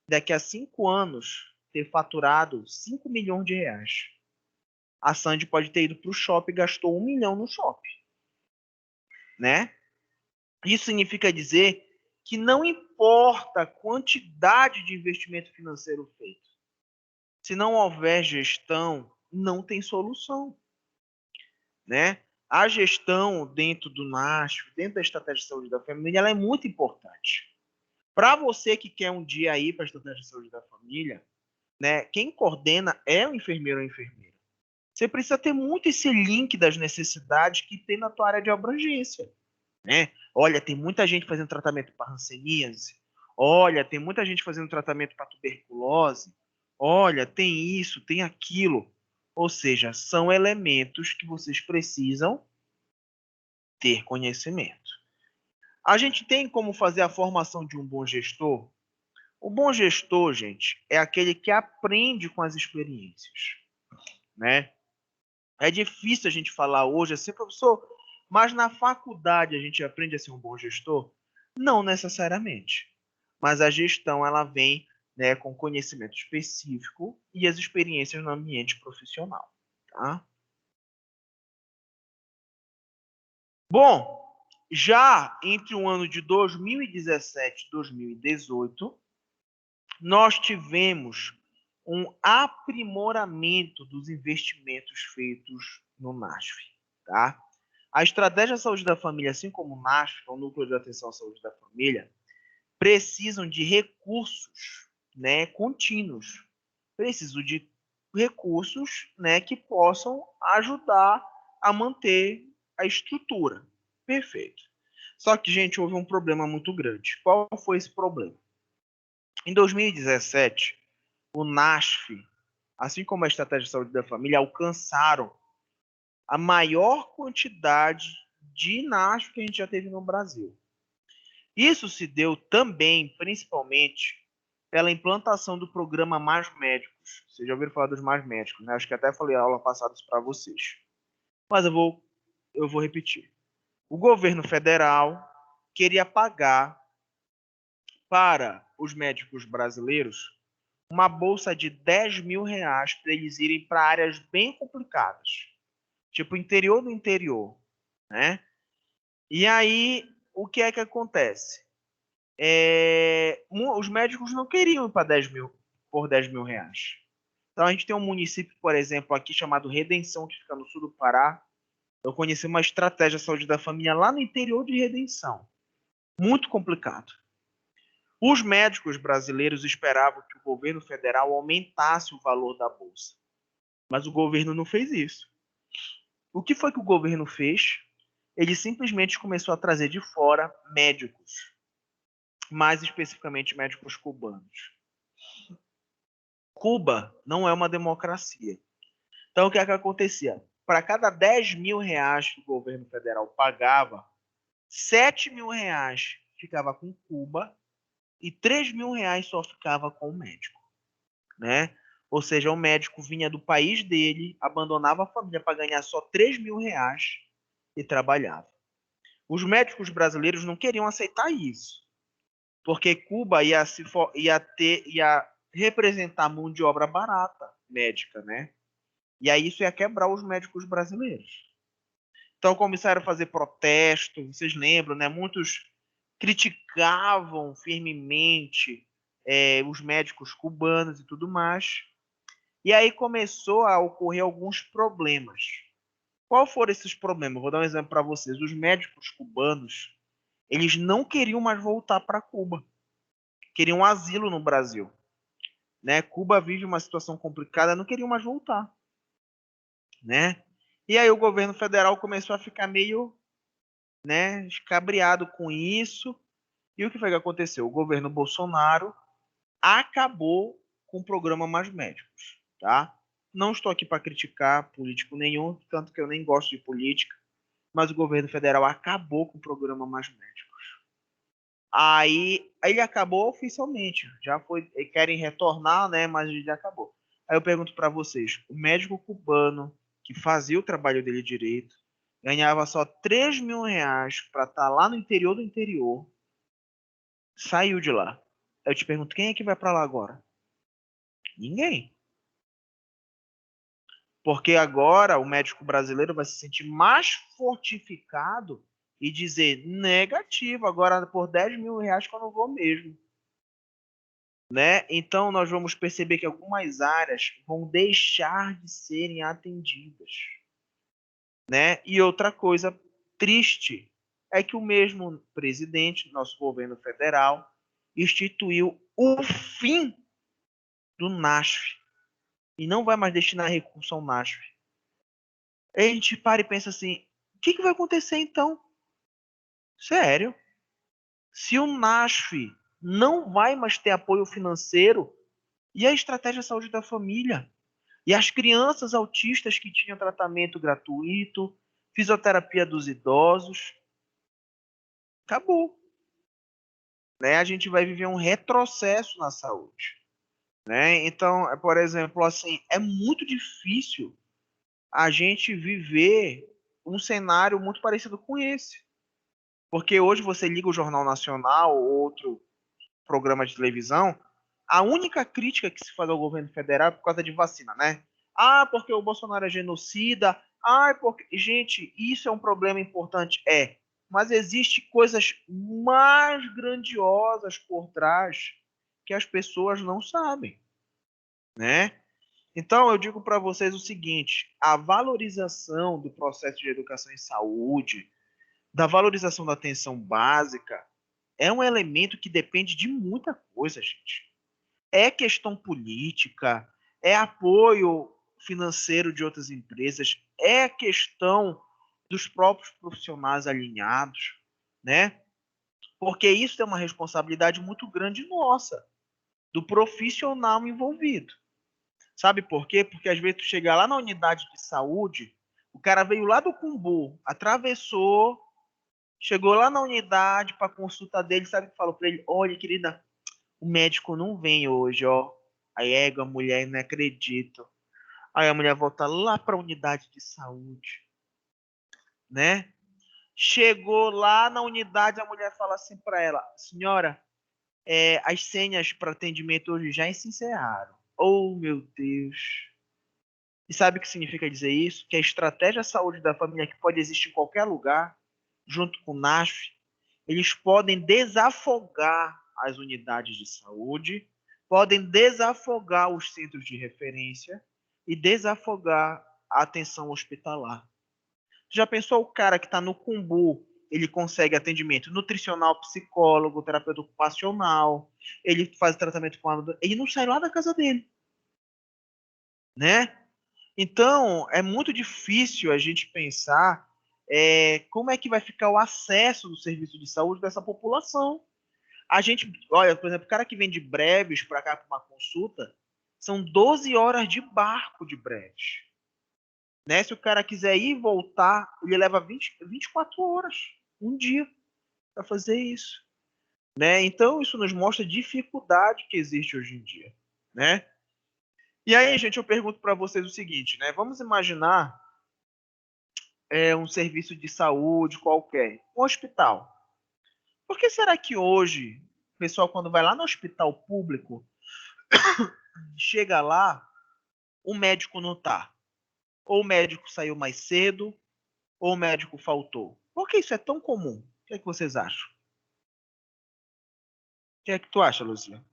daqui a 5 anos ter faturado R$ 5 milhões. A Sandy pode ter ido para o shopping e gastou 1 milhão no shopping. Né? Isso significa dizer que não importa a quantidade de investimento financeiro feito. Se não houver gestão, não tem solução. Né? A gestão dentro do NASF, dentro da estratégia de saúde da família, ela é muito importante. Para você que quer um dia ir para a estratégia de saúde da família, né, quem coordena é o enfermeiro ou a enfermeira. Você precisa ter muito esse link das necessidades que tem na tua área de abrangência. Né? Olha, tem muita gente fazendo tratamento para hanseníase. Olha, tem muita gente fazendo tratamento para tuberculose. Olha, tem isso, tem aquilo. Ou seja, são elementos que vocês precisam ter conhecimento. A gente tem como fazer a formação de um bom gestor? O bom gestor, gente, é aquele que aprende com as experiências. Né? É difícil a gente falar hoje assim, professor, mas na faculdade a gente aprende a ser um bom gestor? Não necessariamente. Mas a gestão ela vem, né, com conhecimento específico e as experiências no ambiente profissional. Tá? Bom, já entre o ano de 2017 e 2018, nós tivemos um aprimoramento dos investimentos feitos no NASF. Tá? A estratégia de saúde da família, assim como o NASF, que é o Núcleo de Atenção à Saúde da Família, precisam de recursos, né, contínuos. Precisam de recursos, né, que possam ajudar a manter a estrutura. Perfeito. Só que, gente, houve um problema muito grande. Qual foi esse problema? Em 2017, o NASF, assim como a Estratégia de Saúde da Família, alcançaram a maior quantidade de NASF que a gente já teve no Brasil. Isso se deu também, principalmente, pela implantação do programa Mais Médicos. Vocês já ouviram falar dos Mais Médicos, né? Acho que até falei a aula passada isso para vocês. Mas eu vou repetir. O governo federal queria pagar para os médicos brasileiros uma bolsa de R$ 10.000 para eles irem para áreas bem complicadas, tipo interior do interior, né? E aí, o que é que acontece? Os médicos não queriam ir para 10 mil, por R$ 10.000. Então a gente tem um município, por exemplo, aqui chamado Redenção, que fica no sul do Pará. Eu conheci uma estratégia de saúde da família lá no interior de Redenção. Muito complicado. Os médicos brasileiros esperavam que o governo federal aumentasse o valor da bolsa. Mas o governo não fez isso. O que foi que o governo fez? Ele simplesmente começou a trazer de fora médicos, mais especificamente médicos cubanos. Cuba não é uma democracia. Então, o que é que acontecia? Para cada R$ 10.000 que o governo federal pagava, R$ 7.000 ficava com Cuba e R$ 3.000 só ficava com o médico. Né? Ou seja, o médico vinha do país dele, abandonava a família para ganhar só R$ 3.000 e trabalhava. Os médicos brasileiros não queriam aceitar isso, porque Cuba ia representar mão de obra barata médica, né? E aí isso ia quebrar os médicos brasileiros. Então começaram a fazer protesto, vocês lembram, né? Muitos criticavam firmemente os médicos cubanos e tudo mais. E aí começou a ocorrer alguns problemas. Qual foram esses problemas? Vou dar um exemplo para vocês. Os médicos cubanos, eles não queriam mais voltar para Cuba. Queriam asilo no Brasil. Né? Cuba vive uma situação complicada, não queriam mais voltar. Né? E aí o governo federal começou a ficar meio, né, escabriado com isso. E o que foi que aconteceu? O governo Bolsonaro acabou com o programa Mais Médicos, tá? Não estou aqui para criticar político nenhum, tanto que eu nem gosto de política, mas o governo federal acabou com o programa Mais Médicos. Aí ele acabou oficialmente, já foi, querem retornar, né? Mas ele já acabou. Aí eu pergunto para vocês, o médico cubano que fazia o trabalho dele direito ganhava só 3 mil reais para estar lá no interior do interior, saiu de lá. Eu te pergunto, quem é que vai para lá agora? Ninguém. Porque agora o médico brasileiro vai se sentir mais fortificado e dizer negativo, agora por 10 mil reais que eu não vou mesmo. Né? Então nós vamos perceber que algumas áreas vão deixar de serem atendidas. Né? E outra coisa triste é que o mesmo presidente, nosso governo federal, instituiu o fim do NASF e não vai mais destinar recurso ao NASF. A gente para e pensa assim, o que vai acontecer então? Sério? Se o NASF não vai mais ter apoio financeiro, e a estratégia de saúde da família? E as crianças autistas que tinham tratamento gratuito, fisioterapia dos idosos, acabou. Né? A gente vai viver um retrocesso na saúde. Né? Então, por exemplo, assim, é muito difícil a gente viver um cenário muito parecido com esse. Porque hoje você liga o Jornal Nacional ou outro programa de televisão, a única crítica que se faz ao governo federal é por causa de vacina, né? Ah, porque o Bolsonaro é genocida. Ah, porque... Gente, isso é um problema importante. É. Mas existe coisas mais grandiosas por trás que as pessoas não sabem, né? Então, eu digo para vocês o seguinte: a valorização do processo de educação em saúde, da valorização da atenção básica, é um elemento que depende de muita coisa, gente. É questão política, é apoio financeiro de outras empresas, é questão dos próprios profissionais alinhados, né? Porque isso é uma responsabilidade muito grande nossa, do profissional envolvido. Sabe por quê? Porque às vezes tu chega lá na unidade de saúde, o cara veio lá do Cumbu, atravessou, chegou lá na unidade para consulta dele, sabe o que falou para ele? Olha, querida, o médico não vem hoje, ó. Aí ega a mulher, não acredito. Aí a mulher volta lá para a unidade de saúde, né? Chegou lá na unidade, a mulher fala assim para ela: senhora, as senhas para atendimento hoje já se encerraram. Oh, meu Deus. E sabe o que significa dizer isso? Que a estratégia de saúde da família, que pode existir em qualquer lugar, junto com o NASF, eles podem desafogar as unidades de saúde, podem desafogar os centros de referência e desafogar a atenção hospitalar. Já pensou o cara que está no Cumbu, ele consegue atendimento nutricional, psicólogo, terapeuta ocupacional, ele faz tratamento com ele não sai lá da casa dele, né? Então, é muito difícil a gente pensar como é que vai ficar o acesso do serviço de saúde dessa população. A gente, olha, por exemplo, o cara que vem de Breves para cá para uma consulta, são 12 horas de barco de Breves. Né? Se o cara quiser ir e voltar, ele leva 24 horas, um dia, para fazer isso. Né? Então, isso nos mostra a dificuldade que existe hoje em dia. Né? E aí, gente, eu pergunto para vocês o seguinte, né? Vamos imaginar um serviço de saúde qualquer, um hospital. Por que será que hoje, o pessoal, quando vai lá no hospital público, chega lá, o médico não está? Ou o médico saiu mais cedo, ou o médico faltou? Por que isso é tão comum? O que é que vocês acham? O que é que tu acha, Luzia?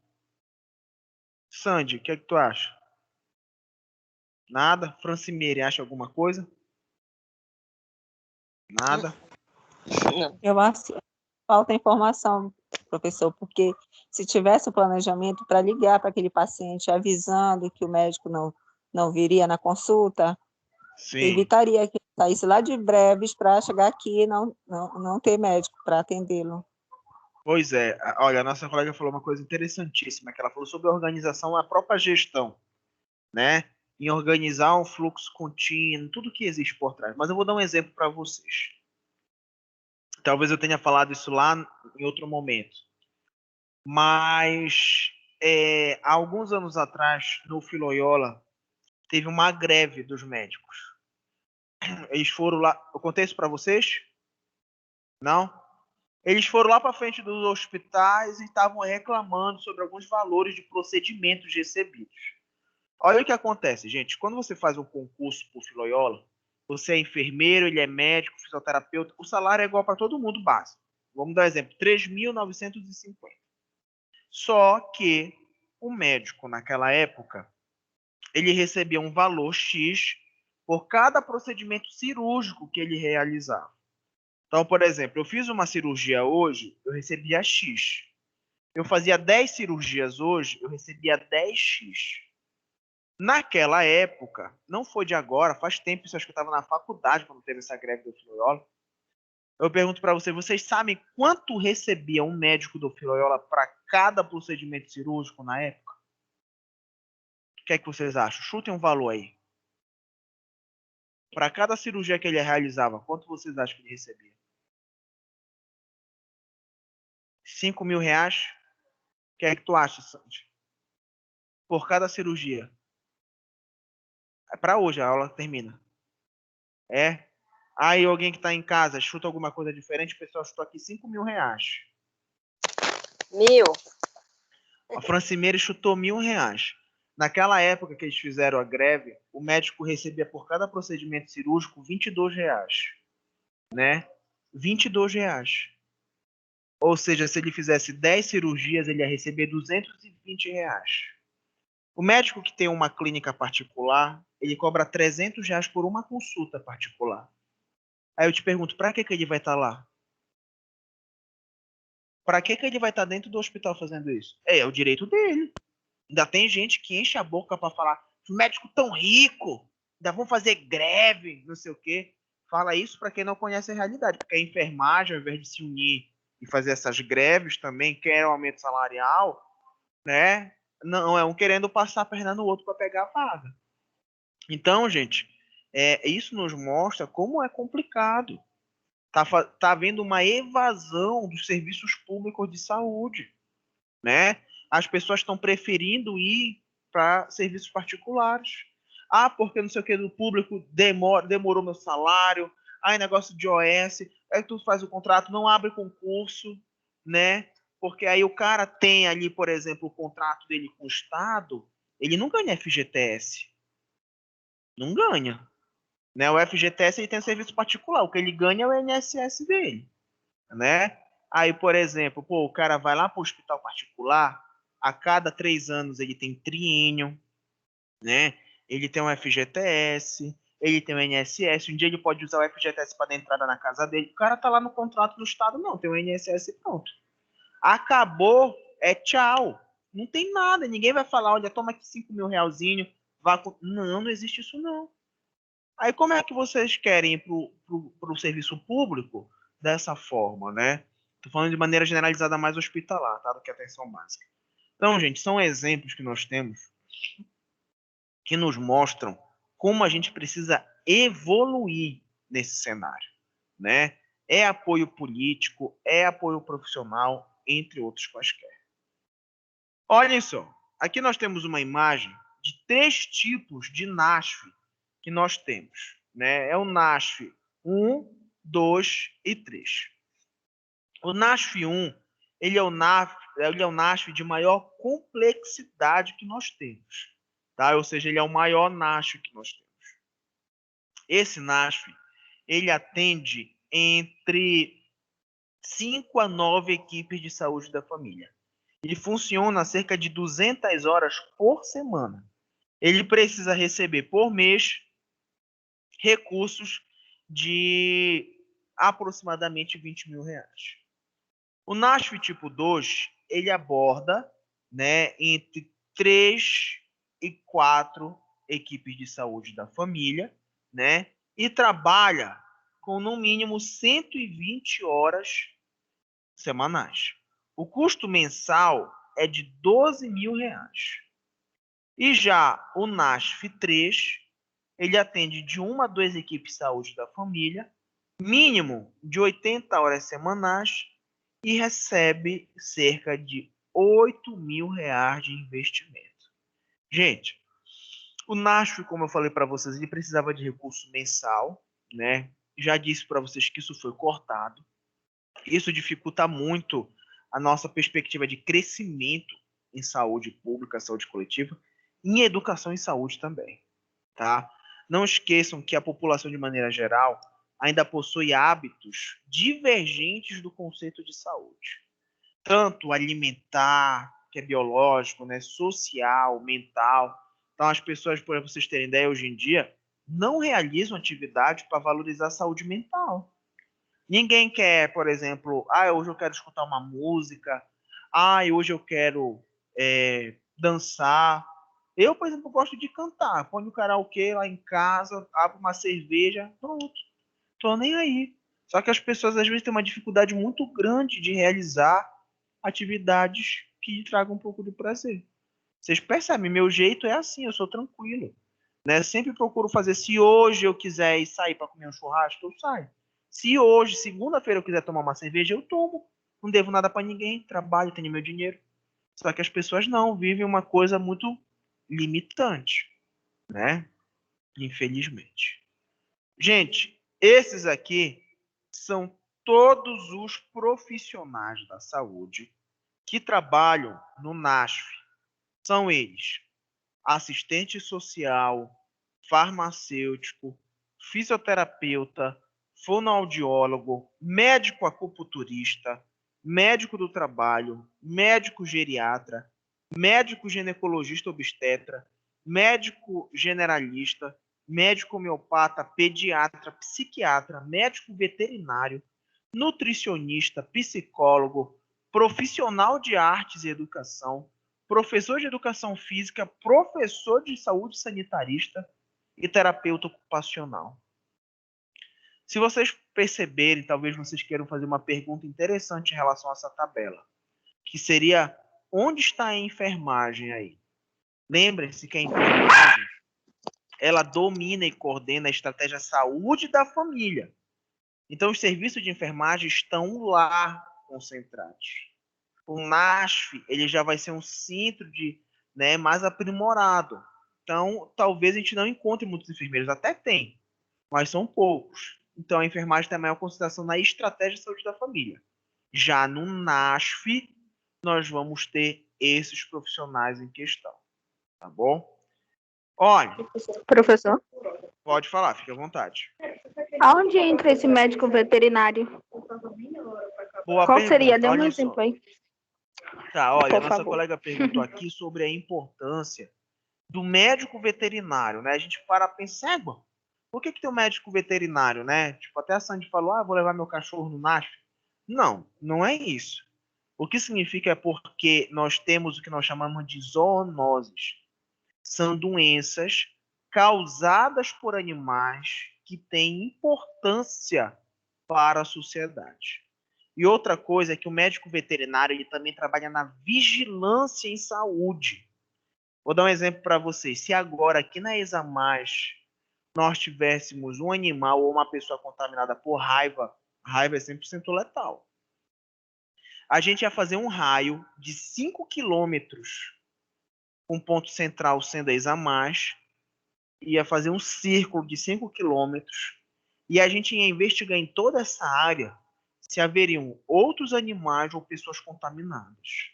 Sandy, o que é que tu acha? Nada? Francimeire, acha alguma coisa? Nada? Não. Eu acho que falta informação, professor, porque se tivesse o planejamento para ligar para aquele paciente avisando que o médico não viria na consulta, Sim. evitaria que saísse lá de Breves para chegar aqui e não ter médico para atendê-lo. Pois é, olha, a nossa colega falou uma coisa interessantíssima, que ela falou sobre a organização, a própria gestão, né? Em organizar um fluxo contínuo, tudo que existe por trás. Mas eu vou dar um exemplo para vocês. Talvez eu tenha falado isso lá em outro momento. Mas há alguns anos atrás, no Filoiola, teve uma greve dos médicos. Eles foram lá. Eu contei isso para vocês? Não? Eles foram lá para frente dos hospitais e estavam reclamando sobre alguns valores de procedimentos recebidos. Olha o que acontece, gente. Quando você faz um concurso por Filoiola, você é enfermeiro, ele é médico, fisioterapeuta, o salário é igual para todo mundo básico. Vamos dar um exemplo, 3.950. Só que o médico, naquela época, ele recebia um valor X por cada procedimento cirúrgico que ele realizava. Então, por exemplo, eu fiz uma cirurgia hoje, eu recebia X. Eu fazia 10 cirurgias hoje, eu recebia 10x. Naquela época, não foi de agora, faz tempo, isso acho que eu estava na faculdade quando teve essa greve do Filoiola. Eu pergunto para vocês, vocês sabem quanto recebia um médico do Filoiola para cada procedimento cirúrgico na época? O que é que vocês acham? Chutem um valor aí. Para cada cirurgia que ele realizava, quanto vocês acham que ele recebia? 5.000 reais? O que é que tu acha, Sandy? Por cada cirurgia. É para hoje, a aula termina. É? Aí alguém que está em casa chuta alguma coisa diferente, o pessoal chutou aqui 5.000 reais. 1.000. A Francimeire chutou 1.000 reais. Naquela época que eles fizeram a greve, o médico recebia por cada procedimento cirúrgico 22 reais. Né? 22 reais. Ou seja, se ele fizesse 10 cirurgias, ele ia receber 220 reais. O médico que tem uma clínica particular, ele cobra 300 reais por uma consulta particular. Aí eu te pergunto, para que ele vai estar lá? Para que ele vai estar dentro do hospital fazendo isso? É o direito dele. Ainda tem gente que enche a boca para falar, os médicos tão ricos, ainda vão fazer greve, não sei o quê. Fala isso para quem não conhece a realidade, porque a enfermagem, ao invés de se unir e fazer essas greves também, quer um aumento salarial, né? Não é um querendo passar a perna no outro para pegar a vaga. Então, gente, isso nos mostra como é complicado. Tá havendo uma evasão dos serviços públicos de saúde, né? As pessoas estão preferindo ir para serviços particulares. Ah, porque não sei o que do público demorou meu salário. Ah, negócio de OS. Aí tu faz o contrato, não abre concurso, né? Porque aí o cara tem ali, por exemplo, o contrato dele com o Estado, ele não ganha FGTS. Não ganha. Né? O FGTS ele tem serviço particular, o que ele ganha é o INSS dele, né? Aí, por exemplo, pô, o cara vai lá para o hospital particular, a cada 3 anos ele tem triênio, né? Ele tem um FGTS, ele tem um INSS, um dia ele pode usar o FGTS para dar entrada na casa dele. O cara tá lá no contrato do Estado, não, tem o INSS pronto. Acabou, é tchau. Não tem nada, ninguém vai falar, olha, toma aqui 5.000 realzinho, vá com... Não, não existe isso não. Aí como é que vocês querem ir para o serviço público dessa forma, né? Estou falando de maneira generalizada mais hospitalar, tá? Do que atenção básica. Então, gente, são exemplos que nós temos que nos mostram como a gente precisa evoluir nesse cenário, né? É apoio político, é apoio profissional, entre outros quaisquer. Olhem só, aqui nós temos uma imagem de 3 tipos de NASF que nós temos, né? É o NASF 1, 2 e 3. O NASF 1, ele é o NASF de maior complexidade que nós temos, tá? Ou seja, ele é o maior NASF que nós temos. Esse NASF, ele atende entre 5 a 9 equipes de saúde da família. Ele funciona cerca de 200 horas por semana. Ele precisa receber por mês recursos de aproximadamente 20.000 reais. O NASF tipo 2, ele aborda, né, entre 3 e 4 equipes de saúde da família, né, e trabalha com no mínimo 120 horas semanais. O custo mensal é de R$ 12.000. E já o NASF 3, ele atende de 1 a 2 equipes de saúde da família, mínimo de 80 horas semanais e recebe cerca de R$ 8.000 de investimento. Gente, o NASF, como eu falei para vocês, ele precisava de recurso mensal, né? Já disse para vocês que isso foi cortado. Isso dificulta muito a nossa perspectiva de crescimento em saúde pública, saúde coletiva, e em educação e saúde também, tá? Não esqueçam que a população, de maneira geral, ainda possui hábitos divergentes do conceito de saúde. Tanto alimentar, que é biológico, né, social, mental. Então, as pessoas, para vocês terem ideia, hoje em dia, não realizam atividade para valorizar a saúde mental. Ninguém quer, por exemplo, hoje eu quero escutar uma música, hoje eu quero dançar. Eu, por exemplo, gosto de cantar. Ponho o karaokê lá em casa, abro uma cerveja, pronto. Tô nem aí. Só que as pessoas às vezes têm uma dificuldade muito grande de realizar atividades que lhe tragam um pouco de prazer. Vocês percebem, meu jeito é assim, eu sou tranquilo. Né? Sempre procuro fazer, se hoje eu quiser ir sair para comer um churrasco, eu saio. Se hoje, segunda-feira, eu quiser tomar uma cerveja, eu tomo. Não devo nada para ninguém, trabalho, tenho meu dinheiro. Só que as pessoas não, vivem uma coisa muito limitante, né? Infelizmente. Gente, esses aqui são todos os profissionais da saúde que trabalham no NASF. São eles: assistente social, farmacêutico, fisioterapeuta, fonoaudiólogo, médico acupunturista, médico do trabalho, médico geriatra, médico ginecologista obstetra, médico generalista, médico homeopata, pediatra, psiquiatra, médico veterinário, nutricionista, psicólogo, profissional de artes e educação, professor de educação física, professor de saúde sanitarista e terapeuta ocupacional. Se vocês perceberem, talvez vocês queiram fazer uma pergunta interessante em relação a essa tabela, que seria: onde está a enfermagem aí? Lembrem-se que a enfermagem, ela domina e coordena a estratégia saúde da família. Então, os serviços de enfermagem estão lá concentrados. O NASF, ele já vai ser um centro mais aprimorado. Então, talvez a gente não encontre muitos enfermeiros. Até tem, mas são poucos. Então, a enfermagem tem a maior consideração na estratégia de saúde da família. Já no NASF, nós vamos ter esses profissionais em questão. Tá bom? Olha, Professor, pode falar, fique à vontade. aonde entra esse médico veterinário? Boa Qual pergunta, seria? Dê um olha exemplo só. aí, Tá, olha, a por nossa favor. colega perguntou aqui sobre a importância do médico veterinário, né? A gente para pensar, por que tem um médico veterinário, né? Tipo, até a Sandy falou, vou levar meu cachorro no NASF. Não, não é isso. O que significa é porque nós temos o que nós chamamos de zoonoses. São doenças causadas por animais que têm importância para a sociedade. E outra coisa é que o médico veterinário ele também trabalha na vigilância em saúde. Vou dar um exemplo para vocês. Se agora aqui na Examais nós tivéssemos um animal ou uma pessoa contaminada por raiva, raiva é 100% letal. A gente ia fazer um raio de 5 quilômetros, com ponto central sendo a Examais, ia fazer um círculo de 5 quilômetros e a gente ia investigar em toda essa área se haveriam outros animais ou pessoas contaminadas.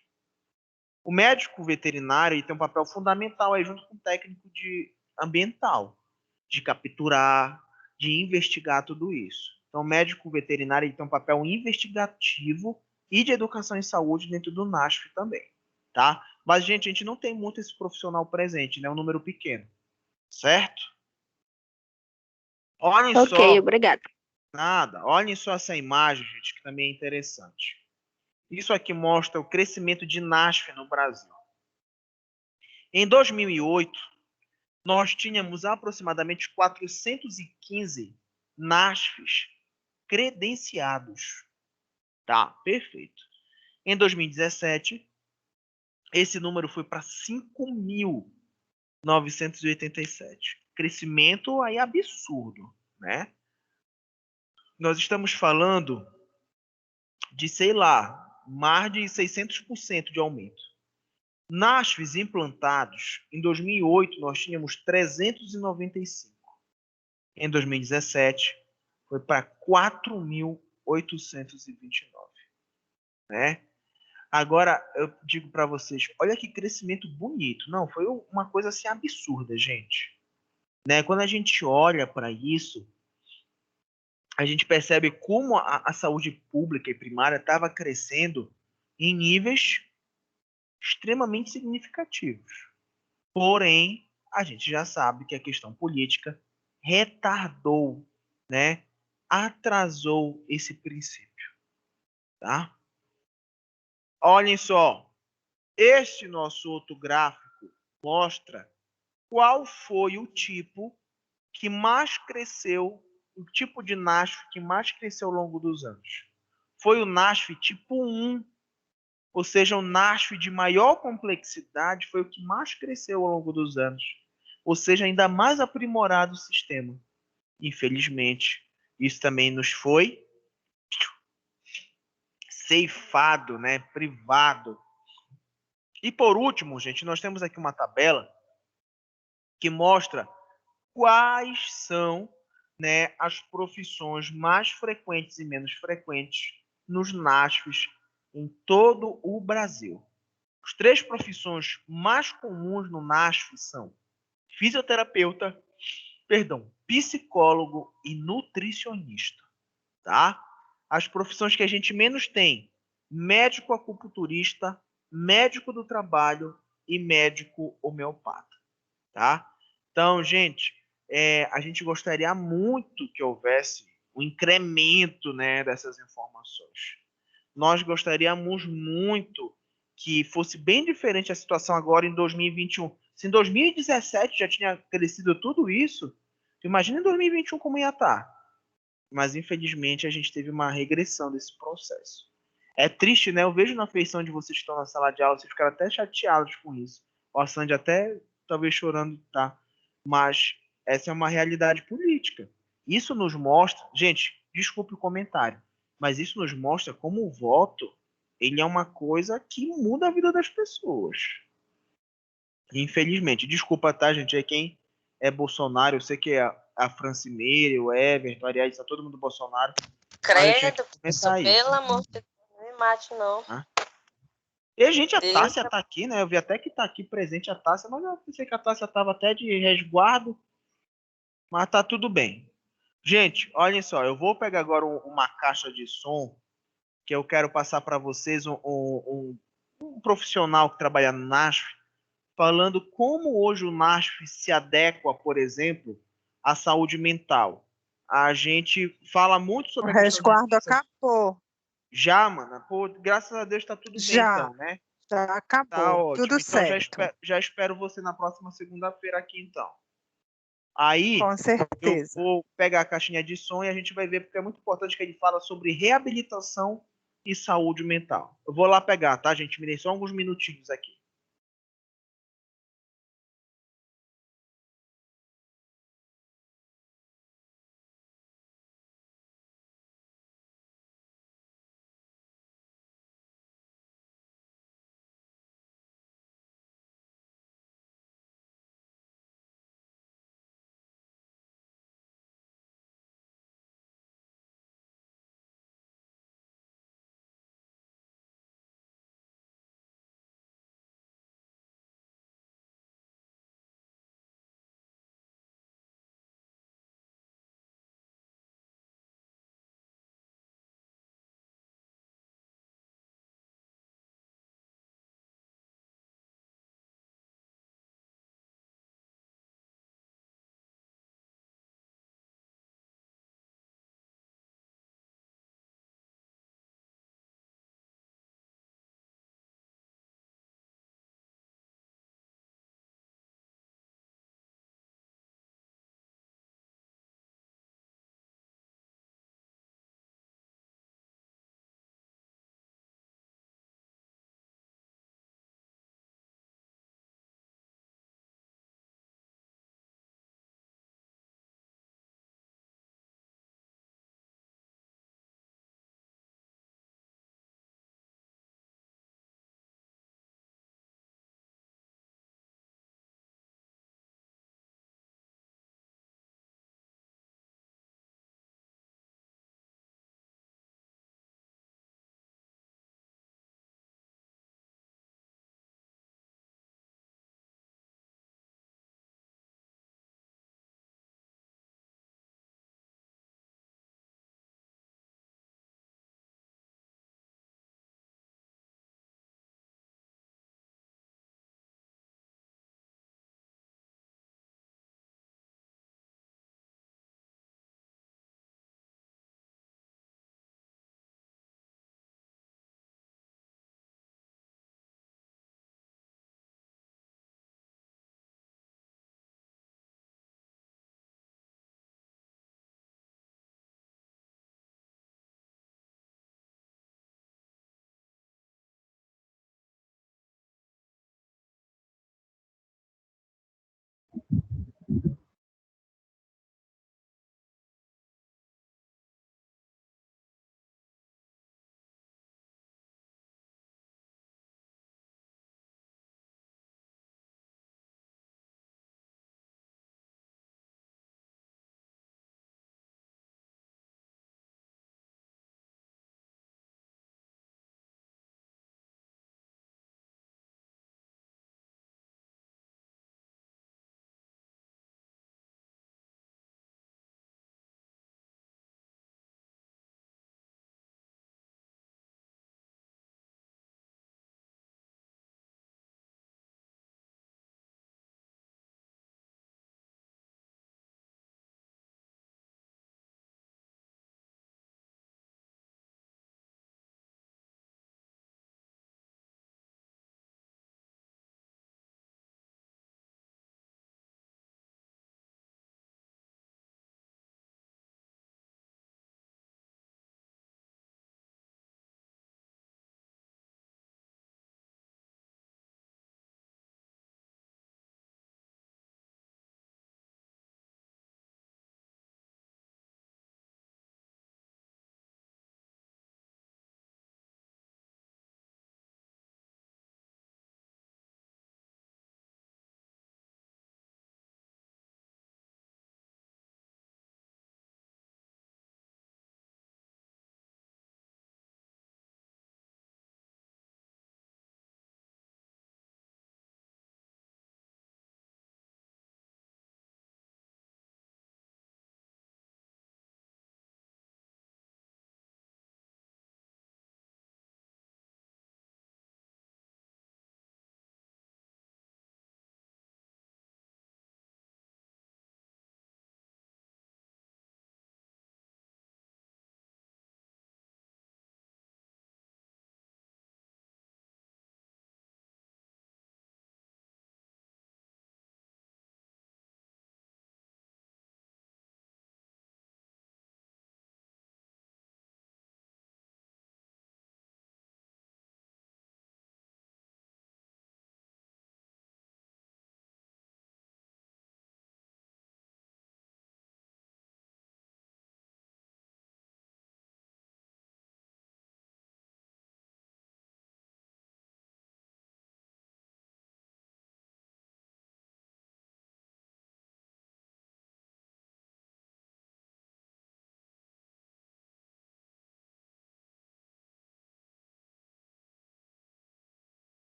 O médico veterinário tem um papel fundamental aí junto com o técnico ambiental, de capturar, de investigar tudo isso. Então, o médico veterinário tem um papel investigativo e de educação em saúde dentro do NASF também, tá? Mas, gente, a gente não tem muito esse profissional presente, né? É um número pequeno, certo? Olhem Ok, só, obrigada. nada, olhem só essa imagem, gente, que também é interessante. Isso aqui mostra o crescimento de NASF no Brasil. Em 2008, nós tínhamos aproximadamente 415 NASFs credenciados. Tá, perfeito. Em 2017, esse número foi para 5.987. Crescimento aí absurdo, né? Nós estamos falando de, sei lá, mais de 600% de aumento. NASFs implantados, em 2008 nós tínhamos 395. Em 2017 foi para 4.829, né? Agora eu digo para vocês, olha que crescimento bonito. Não, foi uma coisa assim absurda, gente, né? Quando a gente olha para isso, a gente percebe como a saúde pública e primária estava crescendo em níveis extremamente significativos. Porém, a gente já sabe que a questão política retardou, né? Atrasou esse princípio, tá? Olhem só, este nosso outro gráfico mostra qual foi o tipo que mais cresceu, o tipo de NASF que mais cresceu ao longo dos anos. Foi o NASF tipo 1, ou seja, o NASF de maior complexidade foi o que mais cresceu ao longo dos anos, ou seja, ainda mais aprimorado o sistema. Infelizmente, isso também nos foi ceifado, né, privado. E por último, gente, nós temos aqui uma tabela que mostra quais são, né, as profissões mais frequentes e menos frequentes nos NASFs em todo o Brasil. As 3 profissões mais comuns no NASF são fisioterapeuta, psicólogo e nutricionista, tá? As profissões que a gente menos tem: médico acupunturista, médico do trabalho e médico homeopata, tá? Então, gente, a gente gostaria muito que houvesse um incremento, né, dessas informações. Nós gostaríamos muito que fosse bem diferente a situação agora em 2021. Se em 2017 já tinha crescido tudo isso, imagina em 2021 como ia estar. Mas, infelizmente, a gente teve uma regressão desse processo. É triste, né? Eu vejo na feição de vocês que estão na sala de aula, vocês ficaram até chateados com isso. O Sandy até talvez chorando, tá? Mas essa é uma realidade política. Isso nos mostra, gente, desculpe o comentário, mas isso nos mostra como o voto, ele é uma coisa que muda a vida das pessoas. Infelizmente, desculpa, tá, gente? É quem é Bolsonaro, eu sei que é a Francimeire, o Everton, aliás, tá todo mundo Bolsonaro. Credo, professor, pelo amor de Deus, não me mate, não. Ah. E a gente, a Deus. Tássia tá aqui, né? Eu vi até que tá aqui presente a Tássia, mas eu pensei que a Tássia tava até de resguardo, mas tá tudo bem. Gente, olhem só, eu vou pegar agora uma caixa de som que eu quero passar para vocês um profissional que trabalha no NASF, falando como hoje o NASF se adequa, por exemplo, à saúde mental. A gente fala muito sobre O a questão de resguardo acabou. Já, mana? Pô, graças a Deus tá tudo bem Já. então, né? Já Tá acabou. ótimo. Tudo Então certo. já espero você na próxima segunda-feira aqui então. Aí Com eu certeza. vou pegar a caixinha de som e a gente vai ver, porque é muito importante que ele fala sobre reabilitação e saúde mental. Eu vou lá pegar, tá, gente? Me dê só alguns minutinhos aqui.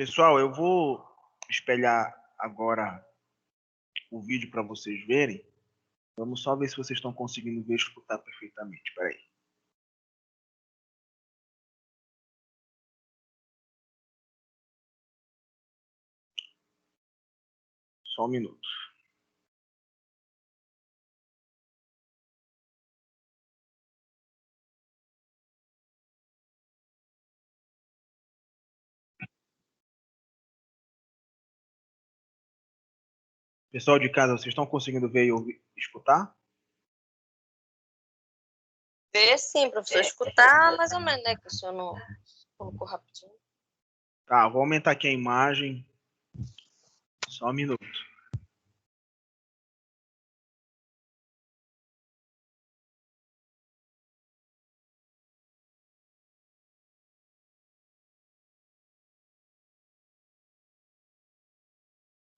Pessoal, eu vou espelhar agora o vídeo para vocês verem. Vamos só ver se vocês estão conseguindo ver e escutar perfeitamente. Espera aí. Só um minuto. Pessoal de casa, vocês estão conseguindo ver e ouvir, escutar? Ver sim, professor. Escutar mais ou menos, né? Que o senhor não colocou rapidinho. Tá, vou aumentar aqui a imagem. Só um minuto.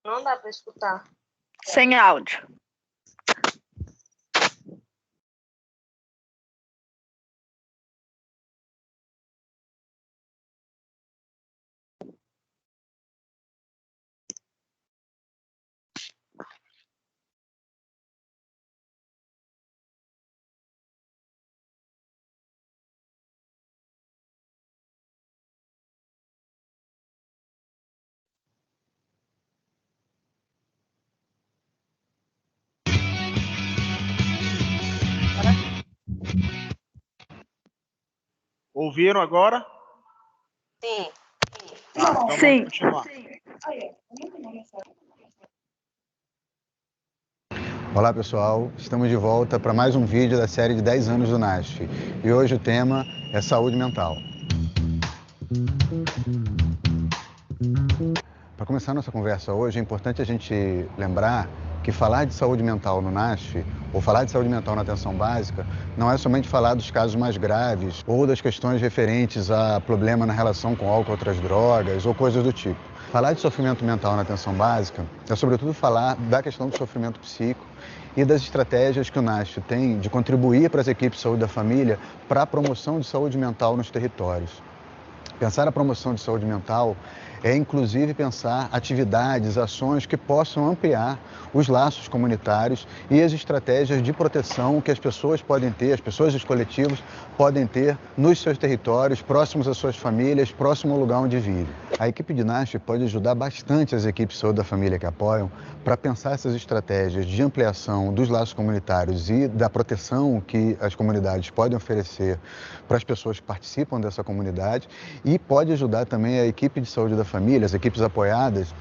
Não dá para escutar. Sem áudio. Ouviram agora? Sim. Tá, então Sim. vamos continuar. Olá pessoal, estamos de volta para mais um vídeo da série de 10 anos do NASF e hoje o tema é saúde mental. Para começar nossa conversa hoje, é importante a gente lembrar que falar de saúde mental no NASF ou falar de saúde mental na atenção básica não é somente falar dos casos mais graves ou das questões referentes a problema na relação com álcool ou outras drogas ou coisas do tipo. Falar de sofrimento mental na atenção básica é sobretudo falar da questão do sofrimento psíquico e das estratégias que o NASF tem de contribuir para as equipes de saúde da família para a promoção de saúde mental nos territórios. Pensar a promoção de saúde mental é, inclusive, pensar atividades, ações que possam ampliar os laços comunitários e as estratégias de proteção que as pessoas podem ter, as pessoas dos coletivos podem ter nos seus territórios, próximos às suas famílias, próximo ao lugar onde vivem. A equipe de NASF pode ajudar bastante as equipes de saúde da família que apoiam para pensar essas estratégias de ampliação dos laços comunitários e da proteção que as comunidades podem oferecer para as pessoas que participam dessa comunidade e pode ajudar também a equipe de saúde da família, as equipes apoiadas,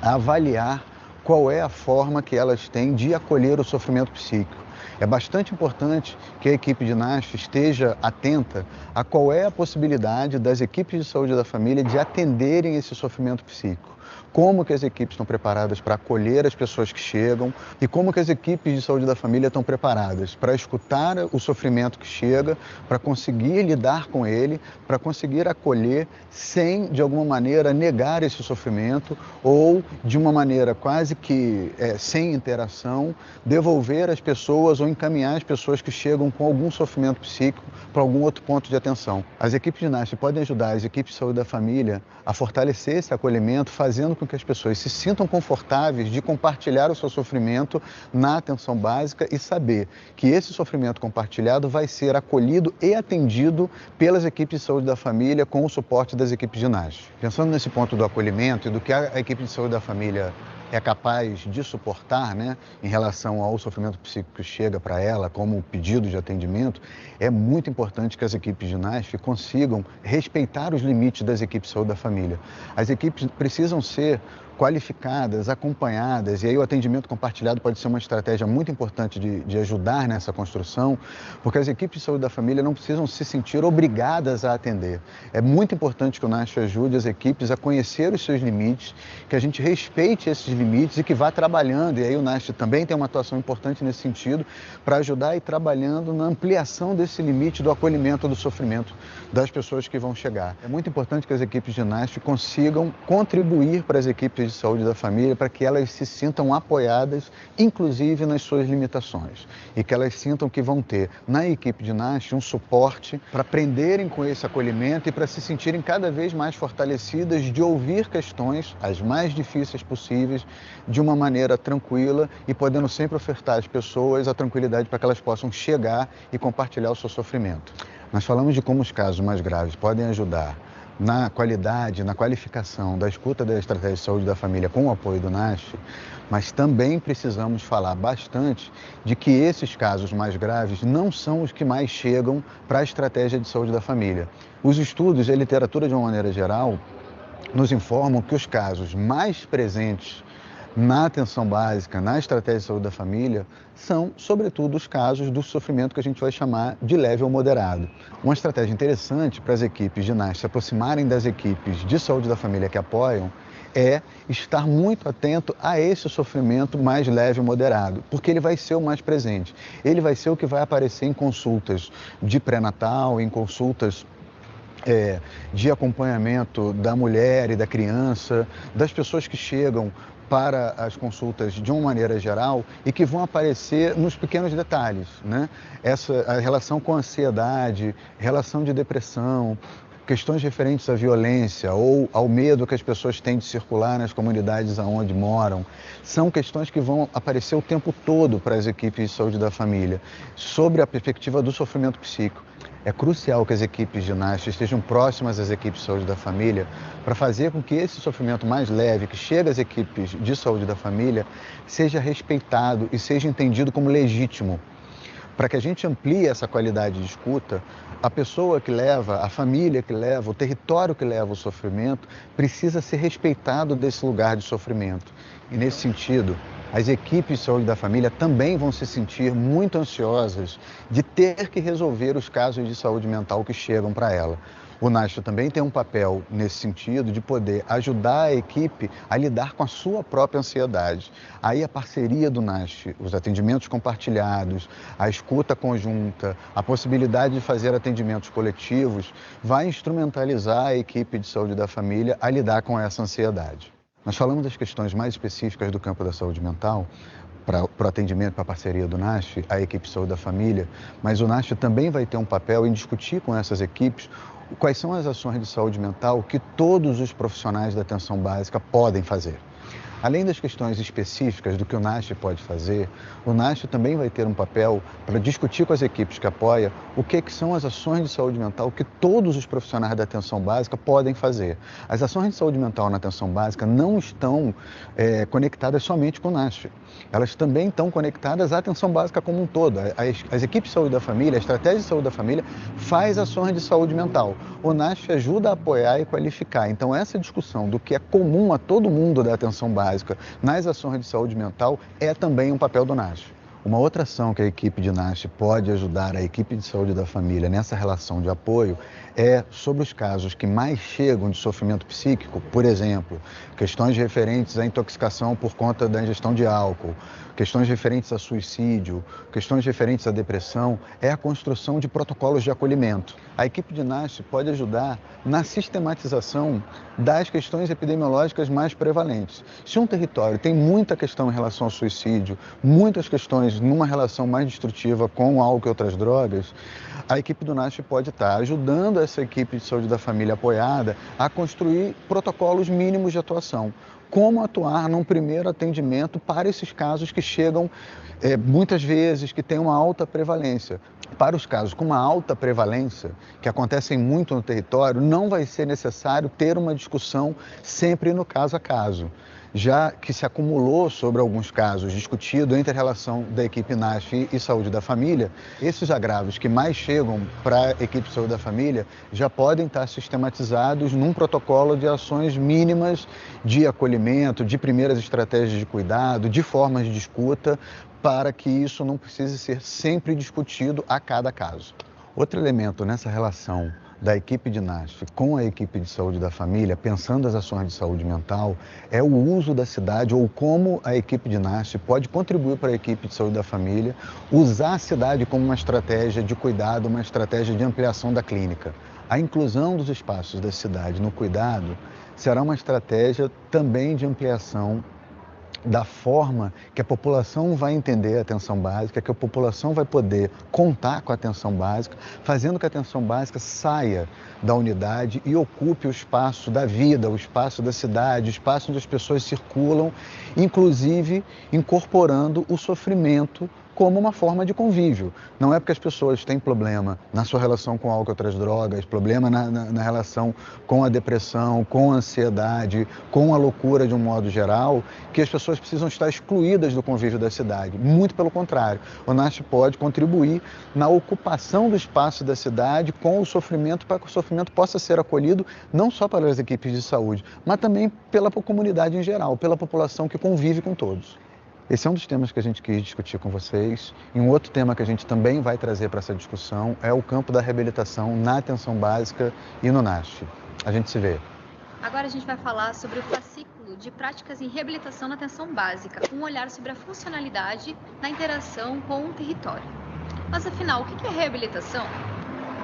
a avaliar qual é a forma que elas têm de acolher o sofrimento psíquico. É bastante importante que a equipe de NASF esteja atenta a qual é a possibilidade das equipes de saúde da família de atenderem esse sofrimento psíquico. Como que as equipes estão preparadas para acolher as pessoas que chegam e como que as equipes de saúde da família estão preparadas para escutar o sofrimento que chega, para conseguir lidar com ele, para conseguir acolher sem, de alguma maneira, negar esse sofrimento ou, de uma maneira quase que sem interação, devolver as pessoas ou encaminhar as pessoas que chegam com algum sofrimento psíquico para algum outro ponto de atenção. As equipes de NASF podem ajudar as equipes de saúde da família a fortalecer esse acolhimento, fazendo com que as pessoas se sintam confortáveis de compartilhar o seu sofrimento na atenção básica e saber que esse sofrimento compartilhado vai ser acolhido e atendido pelas equipes de saúde da família com o suporte das equipes de NASF. Pensando nesse ponto do acolhimento e do que a equipe de saúde da família é capaz de suportar, né, em relação ao sofrimento psíquico que chega para ela como pedido de atendimento, é muito importante que as equipes de NASF consigam respeitar os limites das equipes de saúde da família. As equipes precisam ser qualificadas, acompanhadas, e aí o atendimento compartilhado pode ser uma estratégia muito importante de ajudar nessa construção, porque as equipes de saúde da família não precisam se sentir obrigadas a atender. É muito importante que o NASF ajude as equipes a conhecer os seus limites, que a gente respeite esses limites e que vá trabalhando, e aí o NASF também tem uma atuação importante nesse sentido, para ajudar a ir trabalhando na ampliação desse limite do acolhimento do sofrimento das pessoas que vão chegar. É muito importante que as equipes de NASF consigam contribuir para as equipes de saúde da família para que elas se sintam apoiadas, inclusive nas suas limitações, e que elas sintam que vão ter na equipe de NASH um suporte para aprenderem com esse acolhimento e para se sentirem cada vez mais fortalecidas de ouvir questões, as mais difíceis possíveis, de uma maneira tranquila e podendo sempre ofertar às pessoas a tranquilidade para que elas possam chegar e compartilhar o seu sofrimento. Nós falamos de como os casos mais graves podem ajudar na qualidade, na qualificação da escuta da estratégia de saúde da família com o apoio do NASH, mas também precisamos falar bastante de que esses casos mais graves não são os que mais chegam para a estratégia de saúde da família. Os estudos e a literatura, de uma maneira geral, nos informam que os casos mais presentes na atenção básica, na estratégia de saúde da família, são, sobretudo, os casos do sofrimento que a gente vai chamar de leve ou moderado. Uma estratégia interessante para as equipes de NASH se aproximarem das equipes de saúde da família que apoiam é estar muito atento a esse sofrimento mais leve e moderado, porque ele vai ser o mais presente. Ele vai ser o que vai aparecer em consultas de pré-natal, em consultas de acompanhamento da mulher e da criança, das pessoas que chegam para as consultas de uma maneira geral e que vão aparecer nos pequenos detalhes, né? A relação com a ansiedade, relação de depressão, questões referentes à violência ou ao medo que as pessoas têm de circular nas comunidades onde moram, são questões que vão aparecer o tempo todo para as equipes de saúde da família, sobre a perspectiva do sofrimento psíquico. É crucial que as equipes de NASH estejam próximas às equipes de saúde da família para fazer com que esse sofrimento mais leve que chega às equipes de saúde da família seja respeitado e seja entendido como legítimo. Para que a gente amplie essa qualidade de escuta, a pessoa que leva, a família que leva, o território que leva o sofrimento precisa ser respeitado desse lugar de sofrimento. E nesse sentido, as equipes de saúde da família também vão se sentir muito ansiosas de ter que resolver os casos de saúde mental que chegam para ela. O NASH também tem um papel nesse sentido de poder ajudar a equipe a lidar com a sua própria ansiedade. Aí a parceria do NASH, os atendimentos compartilhados, a escuta conjunta, a possibilidade de fazer atendimentos coletivos, vai instrumentalizar a equipe de saúde da família a lidar com essa ansiedade. Nós falamos das questões mais específicas do campo da saúde mental, para o atendimento, para a parceria do NASH, a equipe de saúde da família, mas o NASH também vai ter um papel em discutir com essas equipes quais são as ações de saúde mental que todos os profissionais da atenção básica podem fazer. Além das questões específicas do que o NASH pode fazer, o NASH também vai ter um papel para discutir com as equipes que apoia o que são as ações de saúde mental que todos os profissionais da atenção básica podem fazer. As ações de saúde mental na atenção básica não estão conectadas somente com o NASH. Elas também estão conectadas à atenção básica como um todo. As equipes de saúde da família, a estratégia de saúde da família faz ações de saúde mental. O NASH ajuda a apoiar e qualificar. Então, essa discussão do que é comum a todo mundo da atenção básica nas ações de saúde mental é também um papel do NASH. Uma outra ação que a equipe de NASH pode ajudar a equipe de saúde da família nessa relação de apoio é sobre os casos que mais chegam de sofrimento psíquico, por exemplo, questões referentes à intoxicação por conta da ingestão de álcool, questões referentes a suicídio, questões referentes à depressão, é a construção de protocolos de acolhimento. A equipe de NASH pode ajudar na sistematização das questões epidemiológicas mais prevalentes. Se um território tem muita questão em relação ao suicídio, muitas questões numa relação mais destrutiva com o álcool e outras drogas, a equipe do NASH pode estar ajudando essa equipe de saúde da família apoiada a construir protocolos mínimos de atuação. Como atuar num primeiro atendimento para esses casos que chegam muitas vezes, que têm uma alta prevalência. Para os casos com uma alta prevalência, que acontecem muito no território, não vai ser necessário ter uma discussão sempre no caso a caso. Já que se acumulou sobre alguns casos discutido entre a relação da equipe NASH e saúde da família, esses agravos que mais chegam para a equipe de saúde da família já podem estar sistematizados num protocolo de ações mínimas de acolhimento, de primeiras estratégias de cuidado, de formas de escuta, para que isso não precise ser sempre discutido a cada caso. Outro elemento nessa relação da equipe de NASH com a equipe de saúde da família, pensando as ações de saúde mental, é o uso da cidade ou como a equipe de NASH pode contribuir para a equipe de saúde da família, usar a cidade como uma estratégia de cuidado, uma estratégia de ampliação da clínica. A inclusão dos espaços da cidade no cuidado será uma estratégia também de ampliação da forma que a população vai entender a atenção básica, que a população vai poder contar com a atenção básica, fazendo que a atenção básica saia da unidade e ocupe o espaço da vida, o espaço da cidade, o espaço onde as pessoas circulam, inclusive incorporando o sofrimento como uma forma de convívio. Não é porque as pessoas têm problema na sua relação com álcool e outras drogas, problema na relação com a depressão, com a ansiedade, com a loucura de um modo geral, que as pessoas precisam estar excluídas do convívio da cidade. Muito pelo contrário, o NASH pode contribuir na ocupação do espaço da cidade com o sofrimento, para que o sofrimento possa ser acolhido não só pelas equipes de saúde, mas também pela comunidade em geral, pela população que convive com todos. Esse é um dos temas que a gente quis discutir com vocês. E um outro tema que a gente também vai trazer para essa discussão é o campo da reabilitação na atenção básica e no NASH. A gente se vê. Agora a gente vai falar sobre o fascículo de práticas em reabilitação na atenção básica, um olhar sobre a funcionalidade na interação com o território. Mas afinal, o que é reabilitação?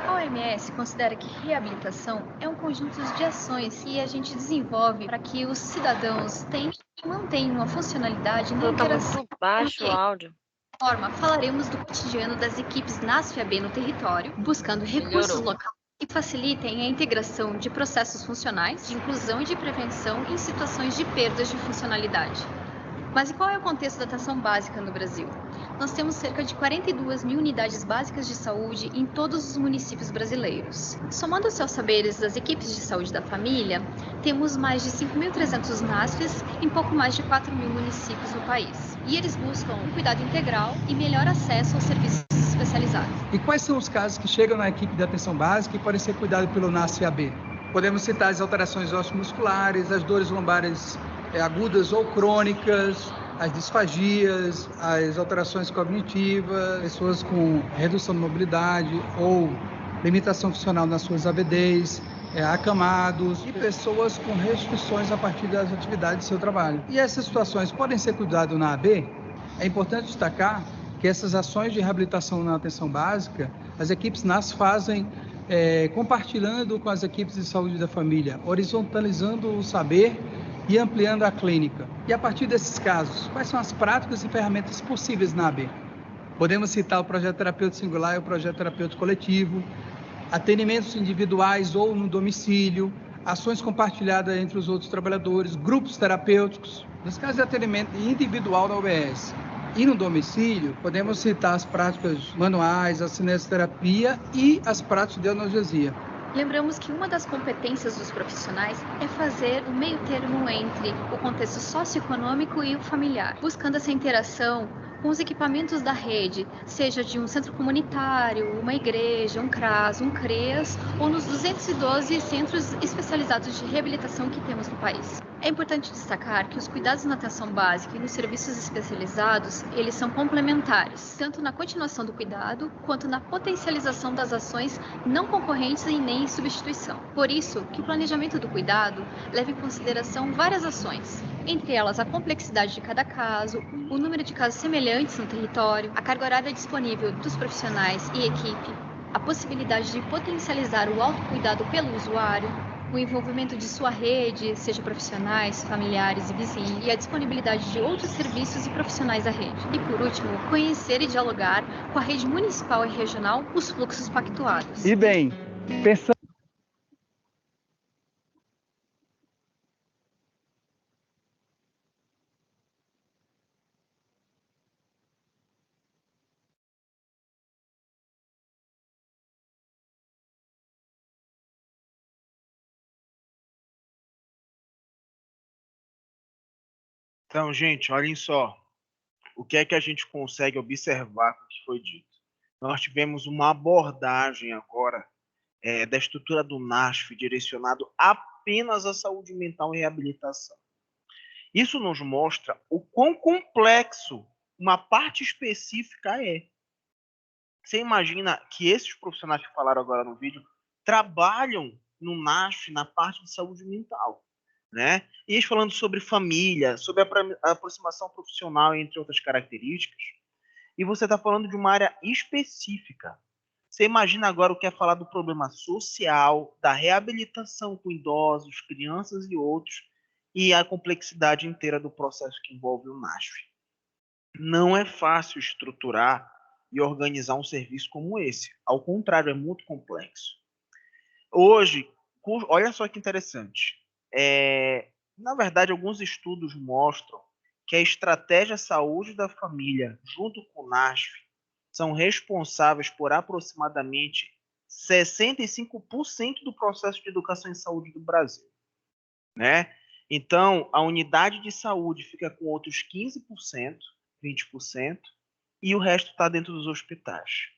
A OMS considera que reabilitação é um conjunto de ações que a gente desenvolve para que os cidadãos tenham e mantenham a funcionalidade na interação. Tá muito baixo o áudio. Dessa forma, falaremos do cotidiano das equipes NASF-AB no território, buscando recursos locais que facilitem a integração de processos funcionais, de inclusão e de prevenção em situações de perdas de funcionalidade. Mas e qual é o contexto da atenção básica no Brasil? Nós temos cerca de 42 mil unidades básicas de saúde em todos os municípios brasileiros. Somando-se aos saberes das equipes de saúde da família, temos mais de 5.300 NASFs em pouco mais de 4 mil municípios no país. E eles buscam um cuidado integral e melhor acesso aos serviços especializados. E quais são os casos que chegam na equipe de atenção básica e podem ser cuidados pelo NASF-AB? Podemos citar as alterações osteomusculares, as dores lombares agudas ou crônicas, as disfagias, as alterações cognitivas, pessoas com redução de mobilidade ou limitação funcional nas suas ABDs, acamados e pessoas com restrições a partir das atividades do seu trabalho. E essas situações podem ser cuidadas na AB. É importante destacar que essas ações de reabilitação na atenção básica, as equipes NAS fazem compartilhando com as equipes de saúde da família, horizontalizando o saber e ampliando a clínica. E a partir desses casos, quais são as práticas e ferramentas possíveis na AB? Podemos citar o projeto terapêutico singular e o projeto terapêutico coletivo, atendimentos individuais ou no domicílio, ações compartilhadas entre os outros trabalhadores, grupos terapêuticos. Nos casos de atendimento individual na OBS e no domicílio, podemos citar as práticas manuais, a cinesioterapia e as práticas de analgesia. Lembramos que uma das competências dos profissionais é fazer o meio termo entre o contexto socioeconômico e o familiar, buscando essa interação com os equipamentos da rede, seja de um centro comunitário, uma igreja, um CRAS, um CREAS, ou nos 212 centros especializados de reabilitação que temos no país. É importante destacar que os cuidados na atenção básica e nos serviços especializados, eles são complementares, tanto na continuação do cuidado, quanto na potencialização das ações não concorrentes e nem em substituição. Por isso, que o planejamento do cuidado leva em consideração várias ações, entre elas a complexidade de cada caso, o número de casos semelhantes no território, a carga horária disponível dos profissionais e equipe, a possibilidade de potencializar o autocuidado pelo usuário, o envolvimento de sua rede, seja profissionais, familiares e vizinhos, e a disponibilidade de outros serviços e profissionais da rede. E por último, conhecer e dialogar com a rede municipal e regional os fluxos pactuados. E bem, pensando Então, gente, olhem só. O que é que a gente consegue observar com o que foi dito? Nós tivemos uma abordagem agora da estrutura do NASF direcionado apenas à saúde mental e reabilitação. Isso nos mostra o quão complexo uma parte específica é. Você imagina que esses profissionais que falaram agora no vídeo trabalham no NASF na parte de saúde mental, né? E eles falando sobre família, sobre a aproximação profissional, entre outras características, e você está falando de uma área específica. Você imagina agora o que é falar do problema social, da reabilitação com idosos, crianças e outros, e a complexidade inteira do processo que envolve o NASF. Não é fácil estruturar e organizar um serviço como esse. Ao contrário, é muito complexo. Hoje, olha só que interessante. Na verdade, alguns estudos mostram que a estratégia saúde da família, junto com o NASF, são responsáveis por aproximadamente 65% do processo de educação em saúde do Brasil, né? Então, a unidade de saúde fica com outros 15%, 20%, e o resto está dentro dos hospitais.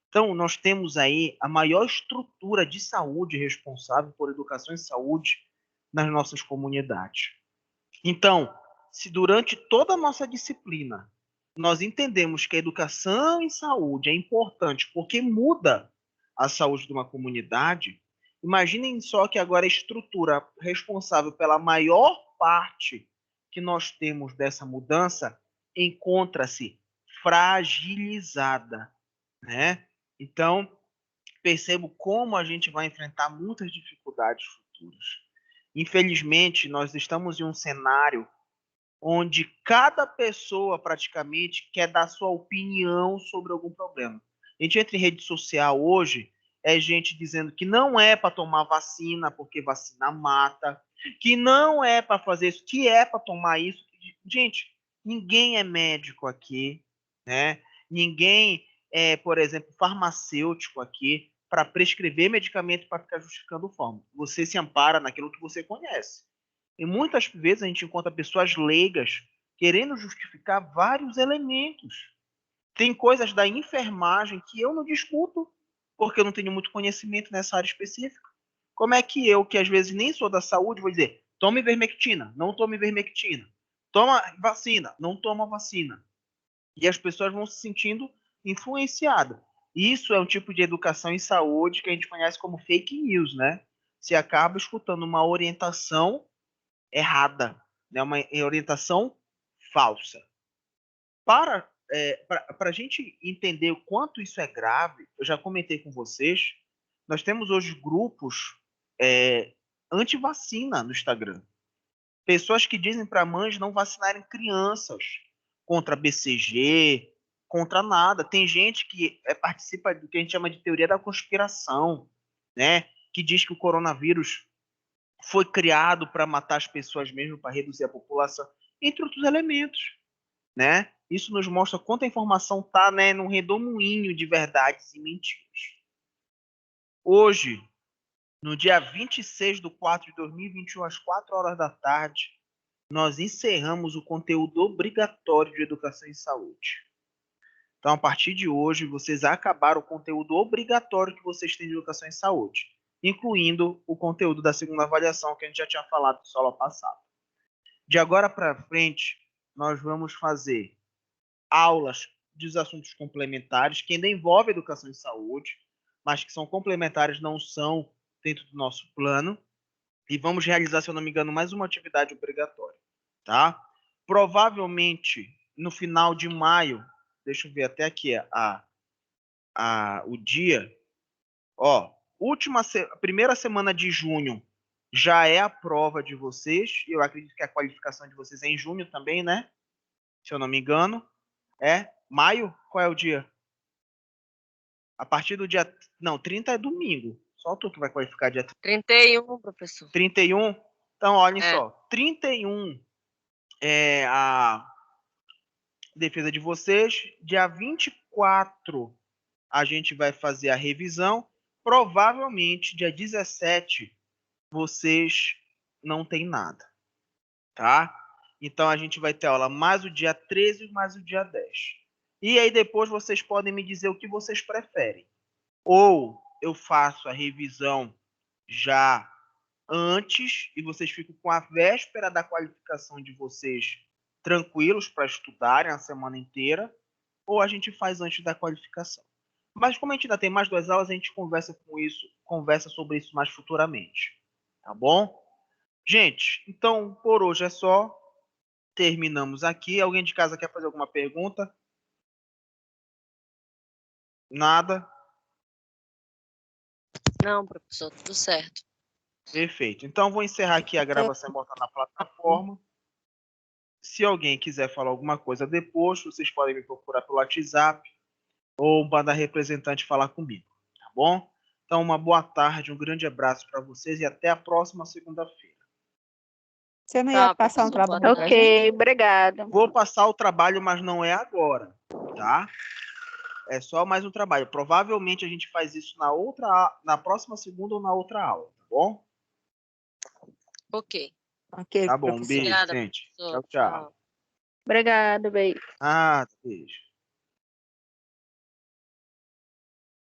Então, nós temos aí a maior estrutura de saúde responsável por educação em saúde nas nossas comunidades. Então, se durante toda a nossa disciplina nós entendemos que a educação em saúde é importante porque muda a saúde de uma comunidade, imaginem só que agora a estrutura responsável pela maior parte que nós temos dessa mudança encontra-se fragilizada, né? Então, percebo como a gente vai enfrentar muitas dificuldades futuras. Infelizmente, nós estamos em um cenário onde cada pessoa praticamente quer dar sua opinião sobre algum problema. A gente entra em rede social hoje, é gente dizendo que não é para tomar vacina, porque vacina mata, que não é para fazer isso, que é para tomar isso. Gente, ninguém é médico aqui, né? Ninguém é, por exemplo, farmacêutico aqui para prescrever medicamento para ficar justificando forma. Você se ampara naquilo que você conhece. E muitas vezes a gente encontra pessoas leigas querendo justificar vários elementos. Tem coisas da enfermagem que eu não discuto, porque eu não tenho muito conhecimento nessa área específica. Como é que eu, que às vezes nem sou da saúde, vou dizer, tome ivermectina, não tome ivermectina. Toma vacina, não toma vacina. E as pessoas vão se sentindo influenciadas. Isso é um tipo de educação em saúde que a gente conhece como fake news, né? Você acaba escutando uma orientação errada, né? Uma orientação falsa. Para a gente entender o quanto isso é grave, eu já comentei com vocês, nós temos hoje grupos anti-vacina no Instagram. Pessoas que dizem para mães não vacinarem crianças contra BCG, contra nada. Tem gente que participa do que a gente chama de teoria da conspiração, né? Que diz que o coronavírus foi criado para matar as pessoas mesmo, para reduzir a população, entre outros elementos, né? Isso nos mostra quanta informação está, né, num redemoinho de verdades e mentiras. Hoje, no dia 26/4/2021, às 4 horas da tarde, nós encerramos o conteúdo obrigatório de educação em saúde. Então, a partir de hoje, vocês acabaram o conteúdo obrigatório que vocês têm de educação em saúde, incluindo o conteúdo da segunda avaliação que a gente já tinha falado no aula passado. De agora para frente, nós vamos fazer aulas dos assuntos complementares que ainda envolvem educação em saúde, mas que são complementares, não são dentro do nosso plano. E vamos realizar, se eu não me engano, mais uma atividade obrigatória, tá? Provavelmente, no final de maio, deixa eu ver até aqui o dia, primeira semana de junho já é a prova de vocês, eu acredito que a qualificação de vocês é em junho também, né? Se eu não me engano. Maio? Qual é o dia? A partir do dia... Não, 30 é domingo. Só tu que vai qualificar dia 31, professor. 31? Então, olhem só. 31 é a defesa de vocês. Dia 24 a gente vai fazer a revisão. Provavelmente, dia 17, vocês não tem nada, tá? Então, a gente vai ter aula mais o dia 13 mais o dia 10. E aí, depois, vocês podem me dizer o que vocês preferem. Ou eu faço a revisão já antes e vocês ficam com a véspera da qualificação de vocês tranquilos para estudarem a semana inteira, ou a gente faz antes da qualificação. Mas como a gente ainda tem mais 2 aulas, a gente conversa sobre isso mais futuramente. Tá bom? Gente, então por hoje é só. Terminamos aqui. Alguém de casa quer fazer alguma pergunta? Nada? Não, professor, tudo certo. Perfeito. Então, vou encerrar aqui a gravação e botar na plataforma. Se alguém quiser falar alguma coisa depois, vocês podem me procurar pelo WhatsApp ou mandar representante falar comigo, tá bom? Então, uma boa tarde, um grande abraço para vocês e até a próxima segunda-feira. Você não ia Tá, passar um professor, boa trabalho pra gente? Ok, obrigada. Vou passar o trabalho, mas não é agora, tá? É só mais um trabalho. Provavelmente a gente faz isso na próxima segunda ou na outra aula, tá bom? Ok. Ok, Tá bom, um professor. beijo, Obrigada, gente. professor. Tchau, tchau. Obrigada, beijo. Ah, beijo.